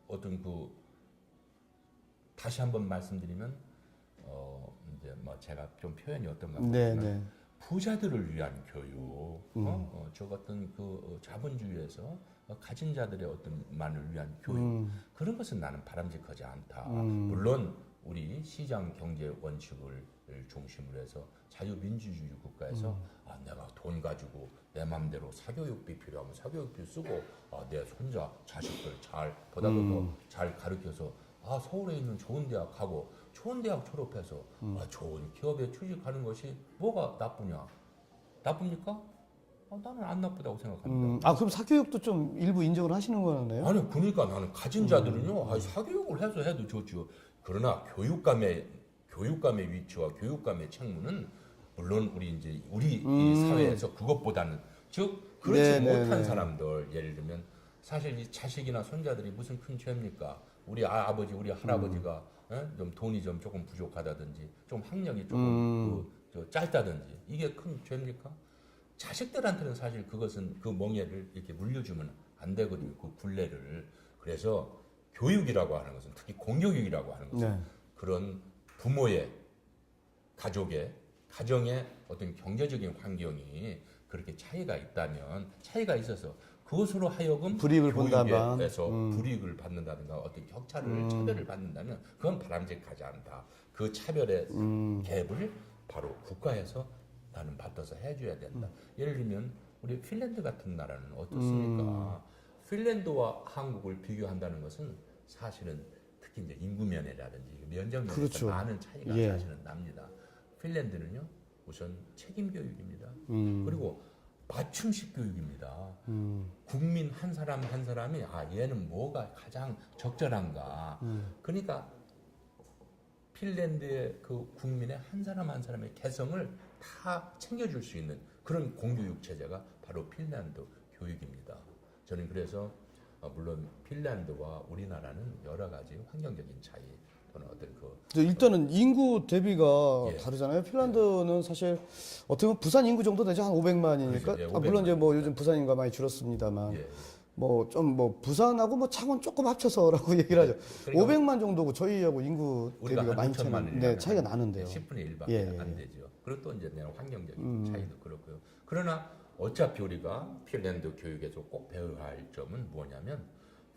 어떤 그 다시 한번 말씀드리면 이제 뭐 제가 좀 표현이 어떤가 네, 모르지만 네. 부자들을 위한 교육, 저 같은 그 자본주의에서 가진 자들의 어떤 만을 위한 교육 그런 것은 나는 바람직하지 않다. 물론 우리 시장 경제 원칙을 중심으로 해서 자유민주주의 국가에서 내가 돈 가지고 내 마음대로 사교육비 필요하면 사교육비 쓰고 내 손자 자식들 잘 보다도 더 잘 가르쳐서 서울에 있는 좋은 대학 가고 좋은 대학 졸업해서 좋은 기업에 취직하는 것이 뭐가 나쁘냐? 나쁩니까? 나는 안 나쁘다고 생각합니다. 그럼 사교육도 좀 일부 인정을 하시는 거네요? 아니 그러니까 나는 가진 자들은요 사교육을 해서 해도 좋죠. 그러나 교육감의 위치와 교육감의 책무는 물론 우리 이 사회에서 그것보다는 즉 그렇지 네, 못한 네. 사람들 예를 들면 사실 이 자식이나 손자들이 무슨 큰 죄입니까? 우리 아버지 우리 할아버지가 좀 돈이 좀 조금 부족하다든지 좀 학력이 조금 짧다든지 이게 큰 죄입니까? 자식들한테는 사실 그것은 그 멍해를 이렇게 물려주면 안 되거든요. 그 굴레를. 그래서 교육이라고 하는 것은 특히 공교육이라고 하는 것은 네. 그런 부모의 가정의 어떤 경제적인 환경이 그렇게 차이가 있어서 그것으로 하여금 불이익을 본다면 교육에서 불이익을 받는다든가 어떤 격차를 차별을 받는다면 그건 바람직하지 않다. 그 차별의 갭을 바로 국가에서 나는 받아서 해줘야 된다. 예를 들면 우리 핀란드 같은 나라는 어떻습니까? 핀란드와 한국을 비교한다는 것은 사실은 특히 이제 인구 면이라든지 면적 면에서 그렇죠. 많은 차이가 예. 사실은 납니다. 핀란드는요 우선 책임 교육입니다. 그리고 맞춤식 교육입니다. 국민 한 사람 한 사람이 얘는 뭐가 가장 적절한가. 그러니까 핀란드의 그 국민의 한 사람 한 사람의 개성을 다 챙겨줄 수 있는 그런 공교육 체제가 바로 핀란드 교육입니다. 저는 그래서 물론 핀란드와 우리나라는 여러 가지 환경적인 차이 또는 어떤 일단은 인구 대비가 예. 다르잖아요. 핀란드는 사실 어떻게 보면 부산 인구 정도 되죠. 한 500만이니까. 그렇죠. 예, 물론 이제 500만. 뭐 요즘 부산 인구가 많이 줄었습니다만. 예. 부산하고 뭐 창원 조금 합쳐서라고 얘기를 하죠. 그러니까 500만 정도고 저희하고 인구 우리가 대비가 많이 6천만 차이는, 네, 차이가 나는데요. 10분의 1밖에 예, 안 예. 되죠. 그리고 또 이제 내가 환경적인 차이도 그렇고요. 그러나 어차피 우리가 핀란드 교육에서 꼭 배워야 할 점은 뭐냐면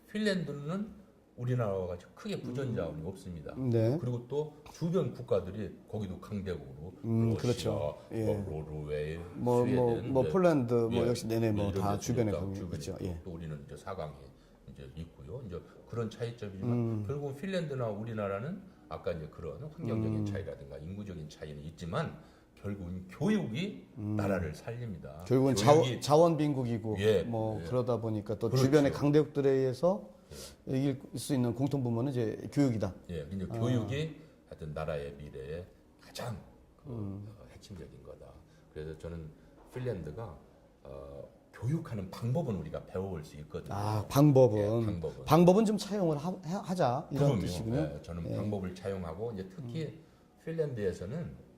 핀란드는 우리나라와 같이 크게 부전 자원이 없습니다. 네. 그리고 또 주변 국가들이 거기도 강대국으로 러시아, 그렇죠. 예. 노르웨이, 뭐 스웨덴, 폴란드 예, 역시 내내 뭐 이런 다 데서 주변에 있다. 있죠. 예. 또 우리는 이제 사강에 이제 있고요. 이제 그런 차이점이지만 결국 핀란드나 우리나라는 아까 이제 그런 환경적인 차이라든가 인구적인 차이는 있지만 결국은 교육이 나라를 살립니다. 결국은 교육이 자원 빈국이고 예, 뭐 예. 그러다 보니까 또 그렇죠. 주변의 강대국들에 의해서 이길 수 있는 공통 부문은 이제 교육이다. 예, 이제 교육이 하여튼 나라의 미래에 가장 핵심적인 거다. 그래서 저는 핀란드가 교육하는 방법은 우리가 배워올 수 있거든요. 방법은 예, 방법은 좀 차용을 하자 이런 그럼요. 뜻이군요. 예, 저는 방법을 차용하고 이제 특히 핀란드에서는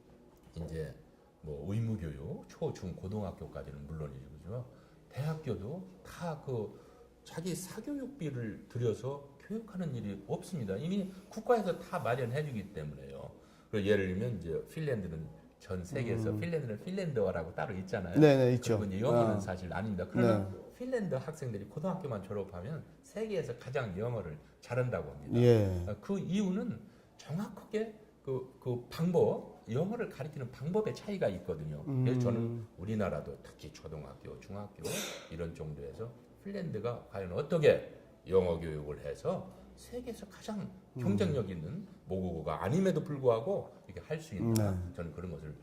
이제 뭐 의무 교육, 초, 중, 고등학교까지는 물론이죠, 그죠? 대학교도 다 그 자기 사교육비를 들여서 교육하는 일이 없습니다. 이미 국가에서 다 마련해주기 때문에요. 그리고 예를 들면 이제 핀란드는 전 세계에서 핀란드는 핀란드어라고 따로 있잖아요. 네네, 있죠. 그리고 이제 영어는 사실 아닙니다. 그러나 네. 핀란드 학생들이 고등학교만 졸업하면 세계에서 가장 영어를 잘한다고 합니다. 예. 그 이유는 정확하게 그 방법, 영어를 가르치는 방법의 차이가 있거든요. 그래서 저는 우리나라도 특히 초등학교, 중학교 이런 정도에서 핀란드가 과연 어떻게 영어 교육을 해서 세계에서 가장 경쟁력 있는 모국어가 아님에도 불구하고 이렇게 할 수 있나? 저는 그런 것을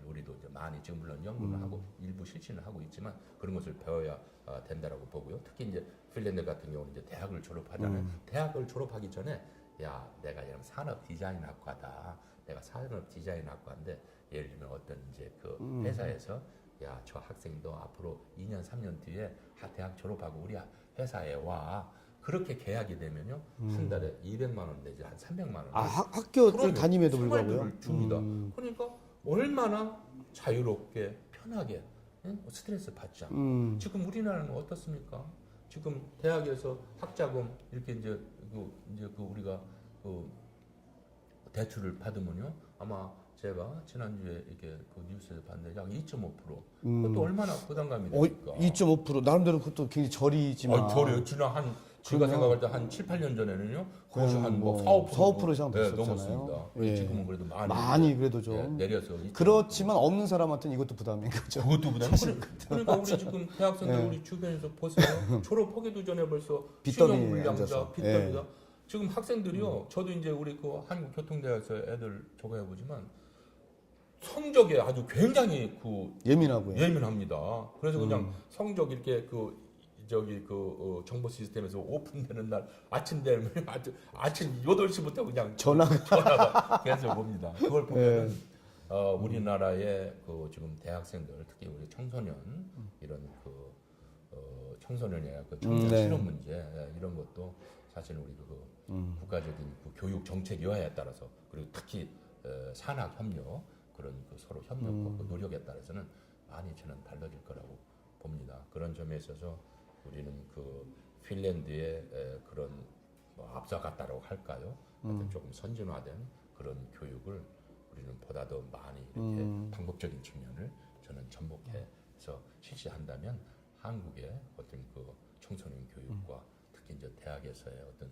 우리도 이제 많이 지금 물론 연구를 하고 일부 실천을 하고 있지만 그런 것을 배워야 된다라고 보고요. 특히 이제 핀란드 같은 경우는 이제 대학을 졸업하잖아요. 대학을 졸업하기 전에 야, 내가 이런 산업 디자인 학과다. 내가 산업 디자인 학과인데 예를 들면 어떤 이제 그 회사에서 야, 저 학생도 앞으로 2년 3년 뒤에 대학 졸업하고 우리 회사에 와. 그렇게 계약이 되면요. 한 달에 200만 원 내지 한 300만 원. 학교를 다님에도 불구하고요. 생활비를 줍니다. 그러니까 얼마나 자유롭게 편하게 스트레스 받지 않고. 지금 우리나라는 어떻습니까? 지금 대학에서 학자금 이렇게 이제 우리가 그 대출을 받으면요. 아마 제가 지난주에 이렇게 그 뉴스에서 봤는데 약 2.5%. 그것도 얼마나 부담감이 됩니까? 2.5% 나름대로 그것도 굉장히 저리지만. 저래요. 제가 생각할 때 한 7, 8년 전에는요. 그것이 한 뭐 4, 4-5% 이상 네, 됐었잖아요. 넘었습니다. 예. 지금은 그래도 많이 그래도 좀. 예, 내려서. 그렇지만 없는 사람한테는 이것도 부담인 거죠. 그것도 부담. 그러니까 우리 지금 대학생들 우리 주변에서 보세요. 졸업하기도 전에 벌써 빚더미에 신용불량자, 앉아서. 빚더미다. 지금 학생들이요. 저도 이제 우리 그 한국교통대학에서 애들 저거 해보지만 성적에 아주 굉장히 예민하고요. 예민합니다. 그래서 그냥 성적 이렇게 정보 시스템에서 오픈되는 날 아침 되면 아침 8시부터 그냥 전화가 계속 옵니다. 그걸 보면 우리나라의 그 지금 대학생들 특히 우리 청소년 이런 청소년의 그 청년 네. 실업 문제 이런 것도 사실 우리 국가적인 그 교육 정책 여하에 따라서 그리고 특히 산학 협력 그런 서로 협력과 그 노력에 따라서는 많이 저는 달라질 거라고 봅니다. 그런 점에 있어서 우리는 그 핀란드의 그런 뭐 앞서갔다라고 할까요? 하여튼 조금 선진화된 그런 교육을 우리는 보다 더 많이 이렇게 방법적인 측면을 저는 접목해서 실시한다면 한국의 어떤 그 청소년 교육과 특히 이제 대학에서의 어떤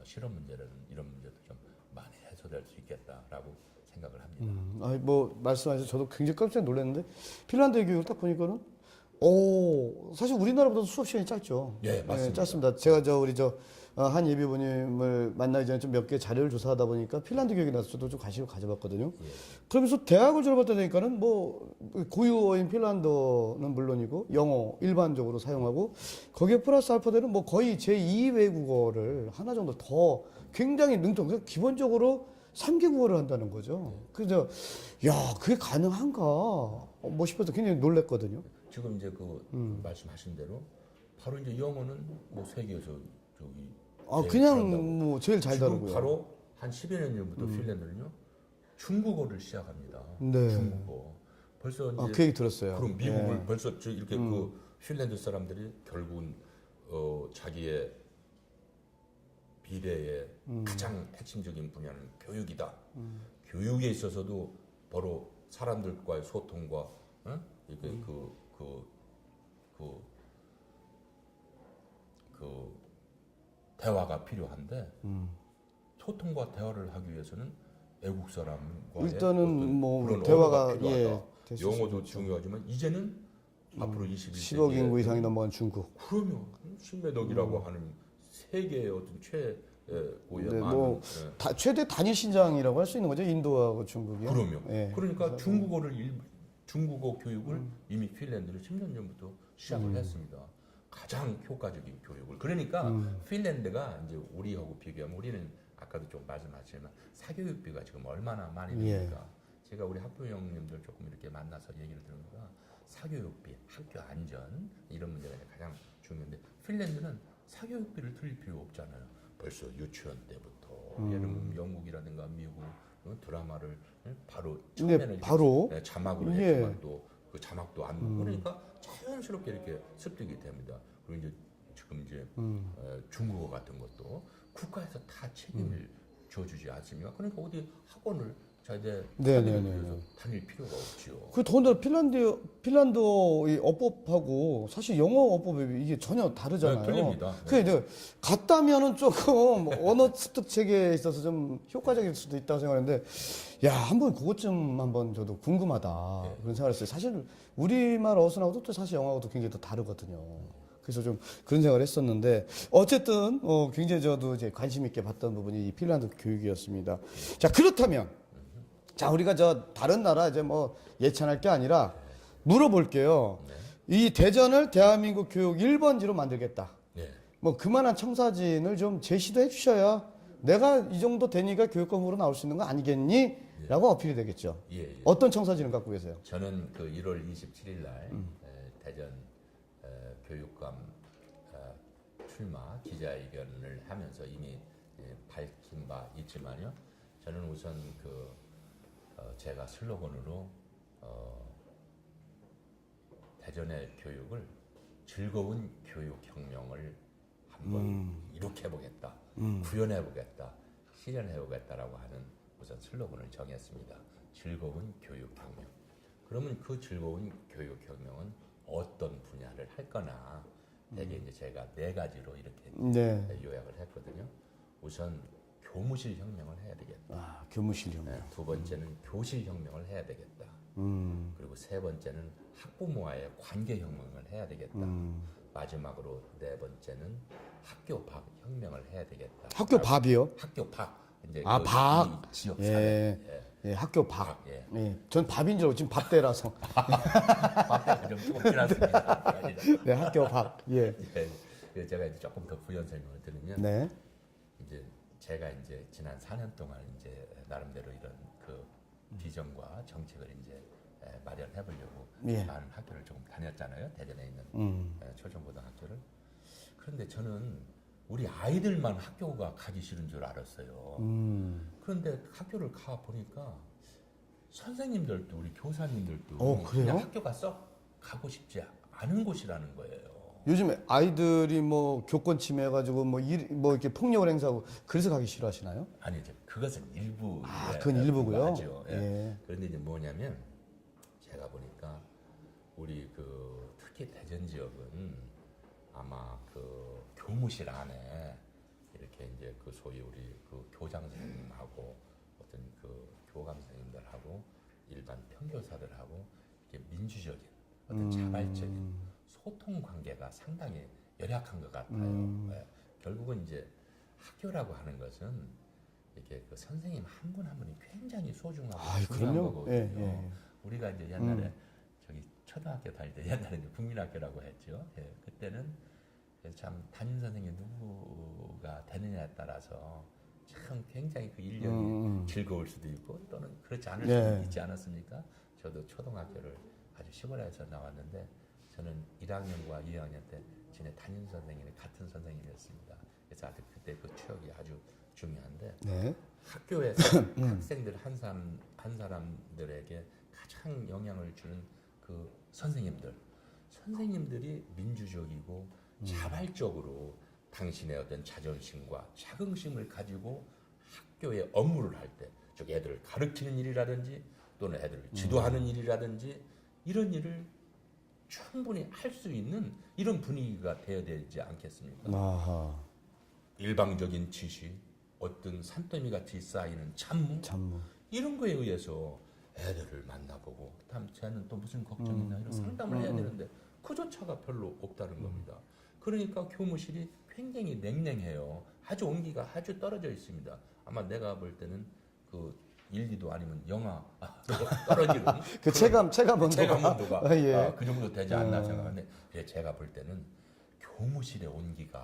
실업 문제라는 이런 문제도 좀 많이 해소될 수 있겠다라고 생각을 합니다. 아니 뭐 말씀하셔서 저도 굉장히 깜짝 놀랐는데 핀란드 교육을 딱 보니까는 오 사실 우리나라보다 수업 시간이 짧죠. 예, 맞습니다. 짧습니다. 제가 우리 한 예비부님을 만나기 전에 좀 몇 개 자료를 조사하다 보니까 핀란드 교육에 나서 저도 좀 관심을 가져봤거든요. 예. 그러면서 대학을 졸업할 때 되니까는 뭐 고유어인 핀란드어는 물론이고 영어 일반적으로 사용하고 거기에 플러스 알파되는 뭐 거의 제2 외국어를 하나 정도 더 굉장히 능통. 그래서 기본적으로 3개 국어를 한다는 거죠. 그래서 야 그게 가능한가 뭐 싶어서 굉장히 놀랐거든요. 지금 이제 그 말씀하신 대로 바로 이제 영어는 뭐 세계에서 저기 제일 그냥 잘한다고. 뭐 제일 잘 지금 다루고요. 바로 한 10여 년 전부터 핀란드는요 중국어를 시작합니다. 네. 중국어. 벌써 이제 그 얘기 들었어요. 그럼 미국을 예. 벌써 이렇게 그 핀란드 사람들이 결국은 자기의 미래의 가장 핵심적인 분야는 교육이다. 교육에 있어서도 바로 사람들과의 소통과 이게 그 대화가 필요한데 소통과 대화를 하기 위해서는 외국 사람과의 일단은 뭐 그런 대화가 언어가 필요하다. 예, 됐을 영어도 수도 있죠. 중요하지만 이제는 앞으로 21세기에 10억 인구 이상이 넘어간 중국. 그러면 신매덕이라고 하는 세계의 어떤 최고의 네, 많은 뭐 최대 단일 신장이라고 할 수 있는 거죠. 인도하고 중국이. 그러면 예. 그러니까 중국어 교육을 이미 핀란드는 10년 전부터 시작을 했습니다. 가장 효과적인 교육을. 그러니까 핀란드가 이제 우리하고 비교하면 우리는 아까도 좀 말씀하셨지만 사교육비가 지금 얼마나 많이 듭니까? 제가 우리 학부 형님들 조금 이렇게 만나서 얘기를 들으니까 사교육비, 학교 안전 이런 문제가 가장 중요한데 핀란드는 사교육비를 들릴 필요 없잖아요. 벌써 유치원 때부터 예를 들면 영국이라든가 미국 드라마를 바로 처음에는 바로 자막으로 예. 했지만 또 그 자막도 안 넣고 그러니까 자연스럽게 이렇게 습득이 됩니다. 그리고 이제 지금 이제 중국어 같은 것도 국가에서 다 책임을 져주지 않습니까? 그러니까 어디 학원을 자기들 다닐 필요가 없지요. 그 더군다나 핀란드 이 어법하고 사실 영어 어법이 이게 전혀 다르잖아요. 네, 틀립니다. 네. 그 이제 같다면은 조금 언어 습득 체계에 있어서 좀 효과적일 수도 있다고 생각하는데, 야 한번 그것 좀 한번 저도 궁금하다 그런 생각을 했어요. 사실 우리말 어순하고도 또 사실 영어하고도 굉장히 또 다르거든요. 그래서 좀 그런 생각을 했었는데 어쨌든 굉장히 저도 이제 관심 있게 봤던 부분이 이 핀란드 교육이었습니다. 자 그렇다면. 자, 우리가 다른 나라 이제 뭐 예찬할 게 아니라 물어볼게요. 이 대전을 대한민국 교육 1번지로 만들겠다. 네. 뭐 그만한 청사진을 좀 제시도 해 주셔야 내가 이 정도 되니까 교육감으로 나올 수 있는 거 아니겠니? 라고 어필이 되겠죠. 예. 어떤 청사진을 갖고 계세요? 저는 그 1월 27일 날 대전 교육감 출마 기자회견을 하면서 이미 밝힌 바 있지만요. 저는 우선 제가 슬로건으로 대전의 교육을 즐거운 교육혁명을 한번 이룩해보겠다, 구현해보겠다, 실현해보겠다라고 하는 우선 슬로건을 정했습니다. 즐거운 교육혁명. 그러면 그 즐거운 교육혁명은 어떤 분야를 할 거나 대개 이제 제가 4가지로 이렇게 요약을 했거든요. 우선 교무실 혁명을 해야 되겠다. 교무실 혁명. 네, 2번째는 교실 혁명을 해야 되겠다. 그리고 3번째는 학부모와의 관계 혁명을 해야 되겠다. 마지막으로 4번째는 학교 밥 혁명을 해야 되겠다. 학교 밥이요? 학교 밥. 이제 밥. 이 지역 사회. 예, 학교 밥. 예. 예. 전 밥인 줄 알고 지금 밥대라서. 밥이 좀 조금 지났습니다. 네, 학교 밥. 예. 예. 그래서 제가 이제 조금 더 부연 설명을 드리면 네. 이제 제가 이제 지난 4년 동안 이제 나름대로 이런 그 비전과 정책을 이제 마련해 보려고 많은 학교를 조금 다녔잖아요. 대전에 있는 초중고등학교를. 그런데 저는 우리 아이들만 학교가 가기 싫은 줄 알았어요. 그런데 학교를 가 보니까 선생님들도 우리 교사님들도 그래요? 그냥 학교가 썩 가고 싶지 않은 곳이라는 거예요. 요즘에 아이들이 뭐 교권 침해해가지고 뭐 이렇게 폭력을 행사하고 그래서 가기 싫어하시나요? 아니 이제 그것은 일부. 그건 일부고요. 맞죠. 예. 예. 그런데 이제 뭐냐면 제가 보니까 우리 그 특히 대전 지역은 아마 그 교무실 안에 이렇게 이제 그 소위 우리 그 교장 선생님하고 어떤 그 교감 선생님들하고 일반 평교사들하고 이렇게 민주적인 어떤 자발적인 소통 관계가 상당히 열악한 것 같아요. 예. 결국은 이제 학교라고 하는 것은 이렇게 그 선생님 한 분 한 분이 굉장히 소중하고 중요한 그럼요. 거거든요. 예, 예. 우리가 이제 옛날에 저기 초등학교 다닐 때 옛날에 이제 국민학교라고 했죠. 예. 그때는 참 담임 선생님 누구가 되느냐에 따라서 참 굉장히 그 인력이 즐거울 수도 있고 또는 그렇지 않을 수도 있지 않았습니까? 저도 초등학교를 아주 시골에서 나왔는데 저는 1학년과 2학년 때 전에 담임 선생님이 같은 선생님이었습니다. 그래서 아주 그때 그 추억이 아주 중요한데 네. 학교에서 학생들 한 사람들에게 가장 영향을 주는 그 선생님들이 민주적이고 자발적으로 당신의 어떤 자존심과 자긍심을 가지고 학교의 업무를 할 때, 즉 애들을 가르치는 일이라든지 또는 애들을 지도하는 일이라든지 이런 일을 충분히 할 수 있는 이런 분위기가 되어야 되지 않겠습니까? 아하. 일방적인 지시, 어떤 산더미 같이 쌓이는 찬무, 이런 거에 의해서 애들을 만나보고 다음 쟤는 또 무슨 걱정이 있나 이런 상담을 해야 되는데 그조차가 별로 없다는 겁니다. 그러니까 교무실이 굉장히 냉랭해요. 아주 온기가 아주 떨어져 있습니다. 아마 내가 볼 때는 그 1, 2도 아니면 영하 떨어지는 그 체감 온도가 예. 그 정도 되지 않나 생각하는데 제가 볼 때는 교무실의 온기가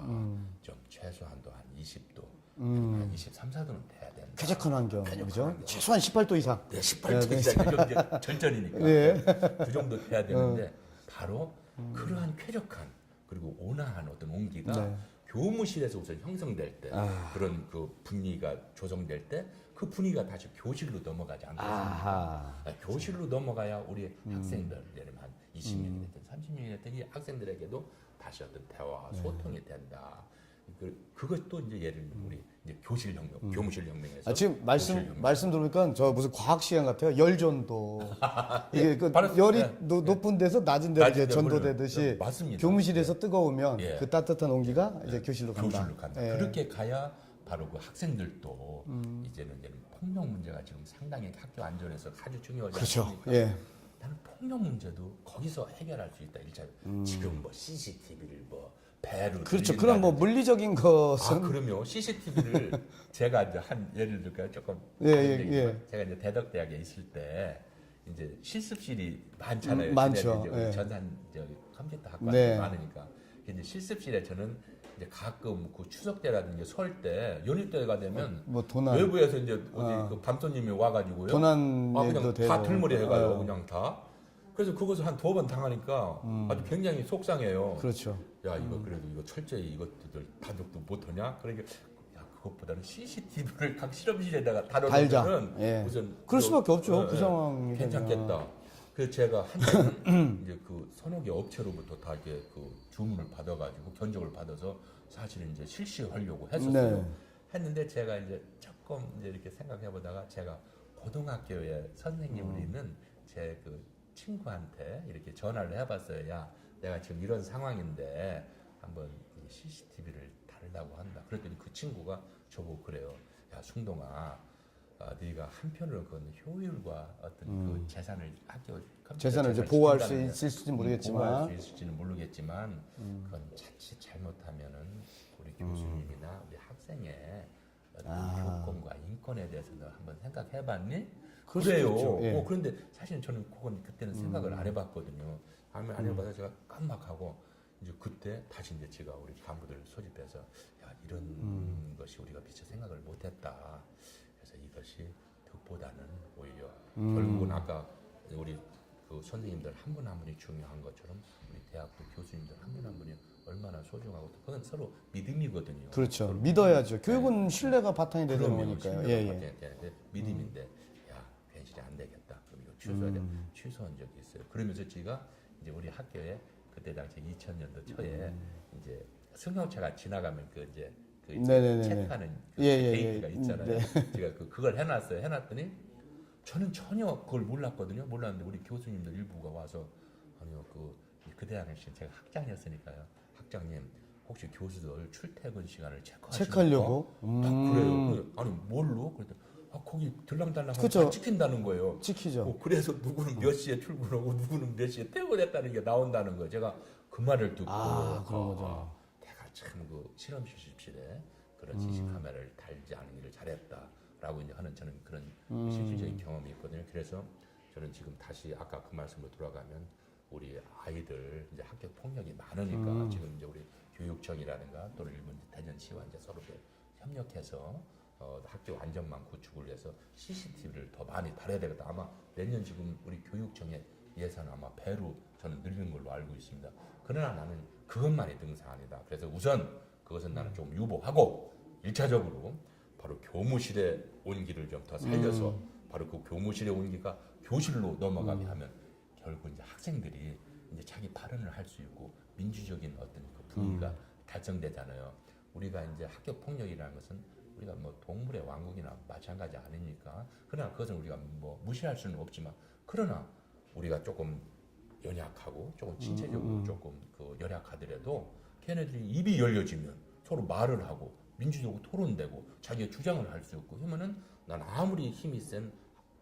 좀 최소한도 한 20도, 한 23, 4도는 돼야 된다. 쾌적한 환경, 그죠? 최소한 18도 이상. 네, 18도 이상. 이거 이제 절전이니까. 네. 그 정도 돼야 되는데 바로 그러한 쾌적한 그리고 온화한 어떤 온기가 교무실에서 우선 형성될 때 그런 그 분위기가 조성될 때 그 분위기가 다시 교실로 넘어가지 않겠습니까? 교실로 넘어가야 우리 학생들, 예를 들면 한 20명이 됐든 30명이 됐든 이 학생들에게도 다시 어떤 대화, 소통이 된다. 그것도 이제 예를 들면 우리 이제 교실 혁명, 교무실 혁명에서 지금 말씀 들으니까 저 무슨 과학 시간 같아요. 열전도 이게 그 열이 높은 데서 낮은 데로 이제 전도되듯이 맞습니다. 교무실에서 뜨거우면 그 따뜻한 온기가 이제 교실로 간다. 그렇게 가야 바로 그 학생들도 이제는 폭력 문제가 지금 상당히 학교 안전에서 아주 중요하지 않습니까? 예. 나는 폭력 문제도 거기서 해결할 수 있다. 지금 뭐 CCTV를 뭐 배로 그렇죠. 그런 뭐 물리적인 것은 그러면 CCTV를 제가 이제 한 예를 들까요? 조금 제가 이제 대덕대학에 있을 때 이제 실습실이 많잖아요. 많죠. 이제 전산 컴퓨터 학과들이 많으니까 이제 실습실에 저는 이제 가끔 그 추석 때라든지 설 때 연휴 때가 되면 뭐 도난 외부에서 이제 어디 그 밤손님이 와가지고요. 도난 그냥 되고. 다 들머리 해가요. 그냥 다. 그래서 그것을 한 2번 당하니까 아주 굉장히 속상해요. 그렇죠. 야 이거 그래도 이거 철저히 이것들 단속도 못하냐? 그러니까 야 그것보다는 CCTV를 각 실험실에다가 달아놓으면은 우선 그럴 수밖에 없죠. 그 상황이 괜찮겠다. 그래서 제가 한때는 이제 그 선호 개 업체로부터 다 이게 그 주문을 받아가지고 견적을 받아서 사실은 이제 실시하려고 했었어요. 했는데 제가 이제 조금 이제 이렇게 생각해보다가 제가 고등학교에 선생님을 있는 제 그 친구한테 이렇게 전화를 해봤어요. 야, 내가 지금 이런 상황인데 한번 CCTV를 달라고 한다. 그랬더니 그 친구가 저보고 그래요. 야, 숭동아, 네가 한편으로 그건 효율과 어떤 그 재산을 재산을 이제 보호할 수 있을지 모르겠지만, 보호할 수 있을지는 모르겠지만, 그건 자칫 잘못하면은 우리 교수님이나 우리 학생의 어떤 교권과 인권에 대해서 너 한번 생각해봤니? 그래요. 예. 그런데 사실은 저는 그건 그때는 생각을 안 해봤거든요. 안 해봐서 제가 깜빡하고 이제 그때 다시 이제 제가 우리 간부들을 소집해서 야 이런 것이 우리가 미처 생각을 못했다. 그래서 이것이 득보다는 오히려 결국은 아까 우리 그 선생님들 한 분 한 분이 중요한 것처럼 우리 대학교 교수님들 한 분 한 분이 얼마나 소중하고 그건 서로 믿음이거든요. 그렇죠. 믿어야죠. 교육은 신뢰가 바탕이 되는 거니까요. 믿음인데 야 괜시리 안 되겠다. 그럼 이거 취소해야 돼. 취소한 적이 있어요. 그러면서 제가 이제 우리 학교에 그때 당시 2000년도 초에 이제 승용차가 지나가면 그 이제 그 네네네네. 체크하는 그 예, 예, 게이트가 예. 있잖아요. 네. 제가 그걸 해놨어요. 해놨더니 저는 전혀 그걸 몰랐거든요. 몰랐는데 우리 교수님들 일부가 와서 아니요 그때 당시 제가 학장이었으니까요. 학장님 혹시 교수들 출퇴근 시간을 체크하려고? 딱 그래요. 아니 뭘로? 그랬더니 거기 들랑달랑 그쵸. 다 찍힌다는 거예요. 찍히죠. 그래서 누구는 몇 시에 출근하고 누구는 몇 시에 퇴근했다는 게 나온다는 거예요. 제가 그 말을 듣고 그런 거죠. 내가 참 그 실험실에 그런 CC 카메라를 달지 않은 일을 잘했다라고 이제 하는 저는 그런 실질적인 경험이 있거든요. 그래서 저는 지금 다시 아까 그 말씀으로 돌아가면 우리 아이들 이제 학교 폭력이 많으니까 지금 이제 우리 교육청이라든가 또는 일본 대전시와 이제 서로 협력해서 학교 안전망 구축을 위해서 CCTV를 더 많이 달아야 되겠다. 아마 내년 지금 우리 교육청의 예산 아마 배로 저는 늘린 걸로 알고 있습니다. 그러나 나는 그것만이 등산 아니다. 그래서 우선 그것은 나는 좀 유보하고 1차적으로 바로 교무실의 온기를 좀 더 살려서 바로 그 교무실의 온기가 교실로 넘어가게 하면 결국 이제 학생들이 이제 자기 발언을 할 수 있고 민주적인 어떤 그 분위기가 달성되잖아요. 우리가 이제 학교 폭력이라는 것은 우리가 뭐 동물의 왕국이나 마찬가지 아닙니까? 그러나 그것은 우리가 뭐 무시할 수는 없지만 그러나 우리가 조금 연약하고 조금 신체적으로 조금 그 열약하더라도 걔네들이 입이 열려지면 서로 말을 하고 민주적으로 토론되고 자기의 주장을 할 수 있고 그러면은 난 아무리 힘이 센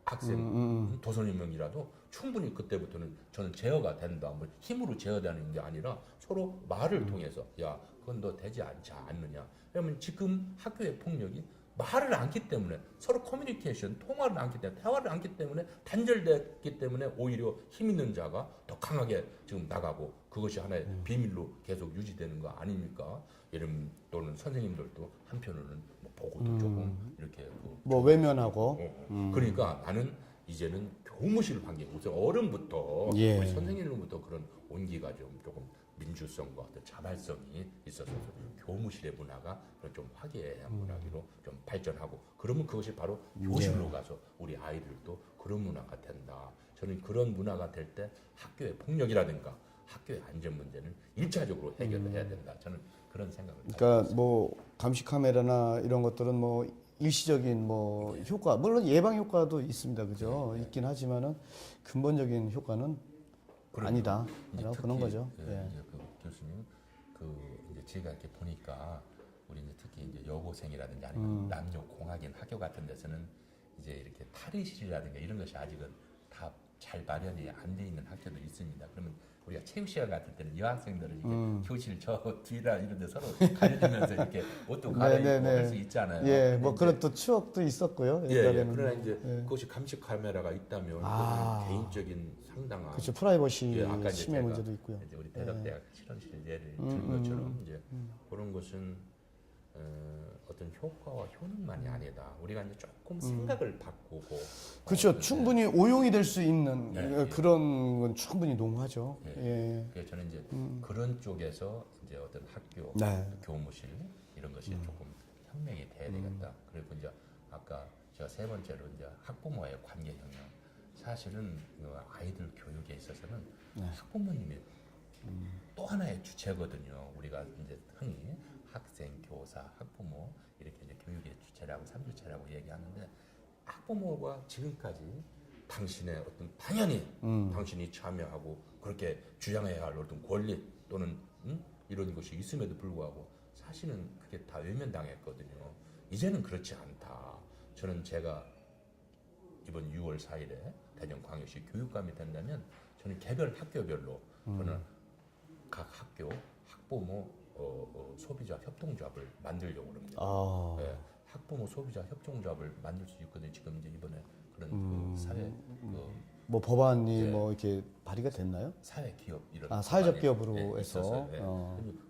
학생 도선인명이라도 충분히 그때부터는 저는 제어가 된다. 뭐 힘으로 제어되는 게 아니라 서로 말을 통해서 야 그건 너 되지 않느냐. 왜냐면 지금 학교의 폭력이 말을 않기 때문에 서로 커뮤니케이션 통화를 않기 때문에 대화를 않기 때문에 단절됐기 때문에 오히려 힘 있는 자가 더 강하게 지금 나가고 그것이 하나의 비밀로 계속 유지되는 거 아닙니까? 예를 또는 선생님들도 한편으로는 뭐 보고도 조금 이렇게 뭐 외면하고. 그러니까 나는 이제는 교무실 환경 우선 어른부터 예. 우리 선생님부터 그런 온기가 좀 조금 민주성과 어떤 자발성이 있어서 교무실의 문화가 좀 화기애애한 문화로 좀 발전하고 그러면 그것이 바로 교실로 가서 우리 아이들도 그런 문화가 된다. 저는 그런 문화가 될 때 학교의 폭력이라든가 학교의 안전 문제는 1차적으로 해결을 해야 된다. 저는 그런 생각을 그러니까 뭐 감시 카메라나 이런 것들은 뭐 일시적인 뭐 효과 물론 예방 효과도 있습니다. 그죠? 있긴 하지만은 근본적인 효과는 아니다. 라고 그런 거죠. 예. 이제 그 교수님 이제 제가 이렇게 보니까 우리 이제 특히 이제 여고생이라든지 아니면 남녀 공학인 학교 같은 데서는 이제 이렇게 탈의실이라든가 이런 것이 아직은 다 잘 마련이 안 돼 있는 학교도 있습니다. 그러면 우리가 체육 시간 같은 때는 여학생들은 이렇게 교실 저 뒤라 이런 데 서로 가려주면서 이렇게 옷도 갈아입고 할 수 있잖아요. 예, 뭐 그런 또 추억도 있었고요. 예, 옛날에는. 그러나 이제 그것이 감시 카메라가 있다면 그것은 개인적인 상당한 그렇죠. 프라이버시 아까 이제 침해 제가 문제도 있고요. 이제 우리 대덕대학 실험실 예를 든 것처럼 이제 그런 것은 어떤 효과와 효능만이 아니다. 우리가 이제 조금 생각을 바꾸고 그렇죠. 충분히 오용이 될 수 있는 네, 그런 건 충분히 농후하죠. 예. 예. 그래서 저는 이제 그런 쪽에서 이제 어떤 학교, 네. 교무실 이런 것이 조금 혁명이 돼야 되겠다. 그리고 이제 아까 제가 세 번째로 이제 학부모와의 관계 혁명. 사실은 아이들 교육에 있어서는 학부모님이 또 하나의 주체거든요. 우리가 이제 흔히 학생, 교사, 학부모 이렇게 이제 교육의 주체라고 삼주체라고 얘기하는데 학부모가 지금까지 당신의 어떤 당연히 당신이 참여하고 그렇게 주장해야 할 어떤 권리 또는 이런 것이 있음에도 불구하고 사실은 그게 다 외면당했거든요. 이제는 그렇지 않다. 저는 제가 이번 6월 4일에 대전광역시 교육감이 된다면 저는 개별 학교별로 저는 각 학교 학부모 소비자 협동조합을 만들려고 합니다. 네, 학부모 소비자 협동조합을 만들 수 있거든요. 지금 이제 이번에 그런 그 사회 뭐 법안이 뭐 이렇게 발의가 됐나요? 사회 기업 이런 사회적 기업으로 해서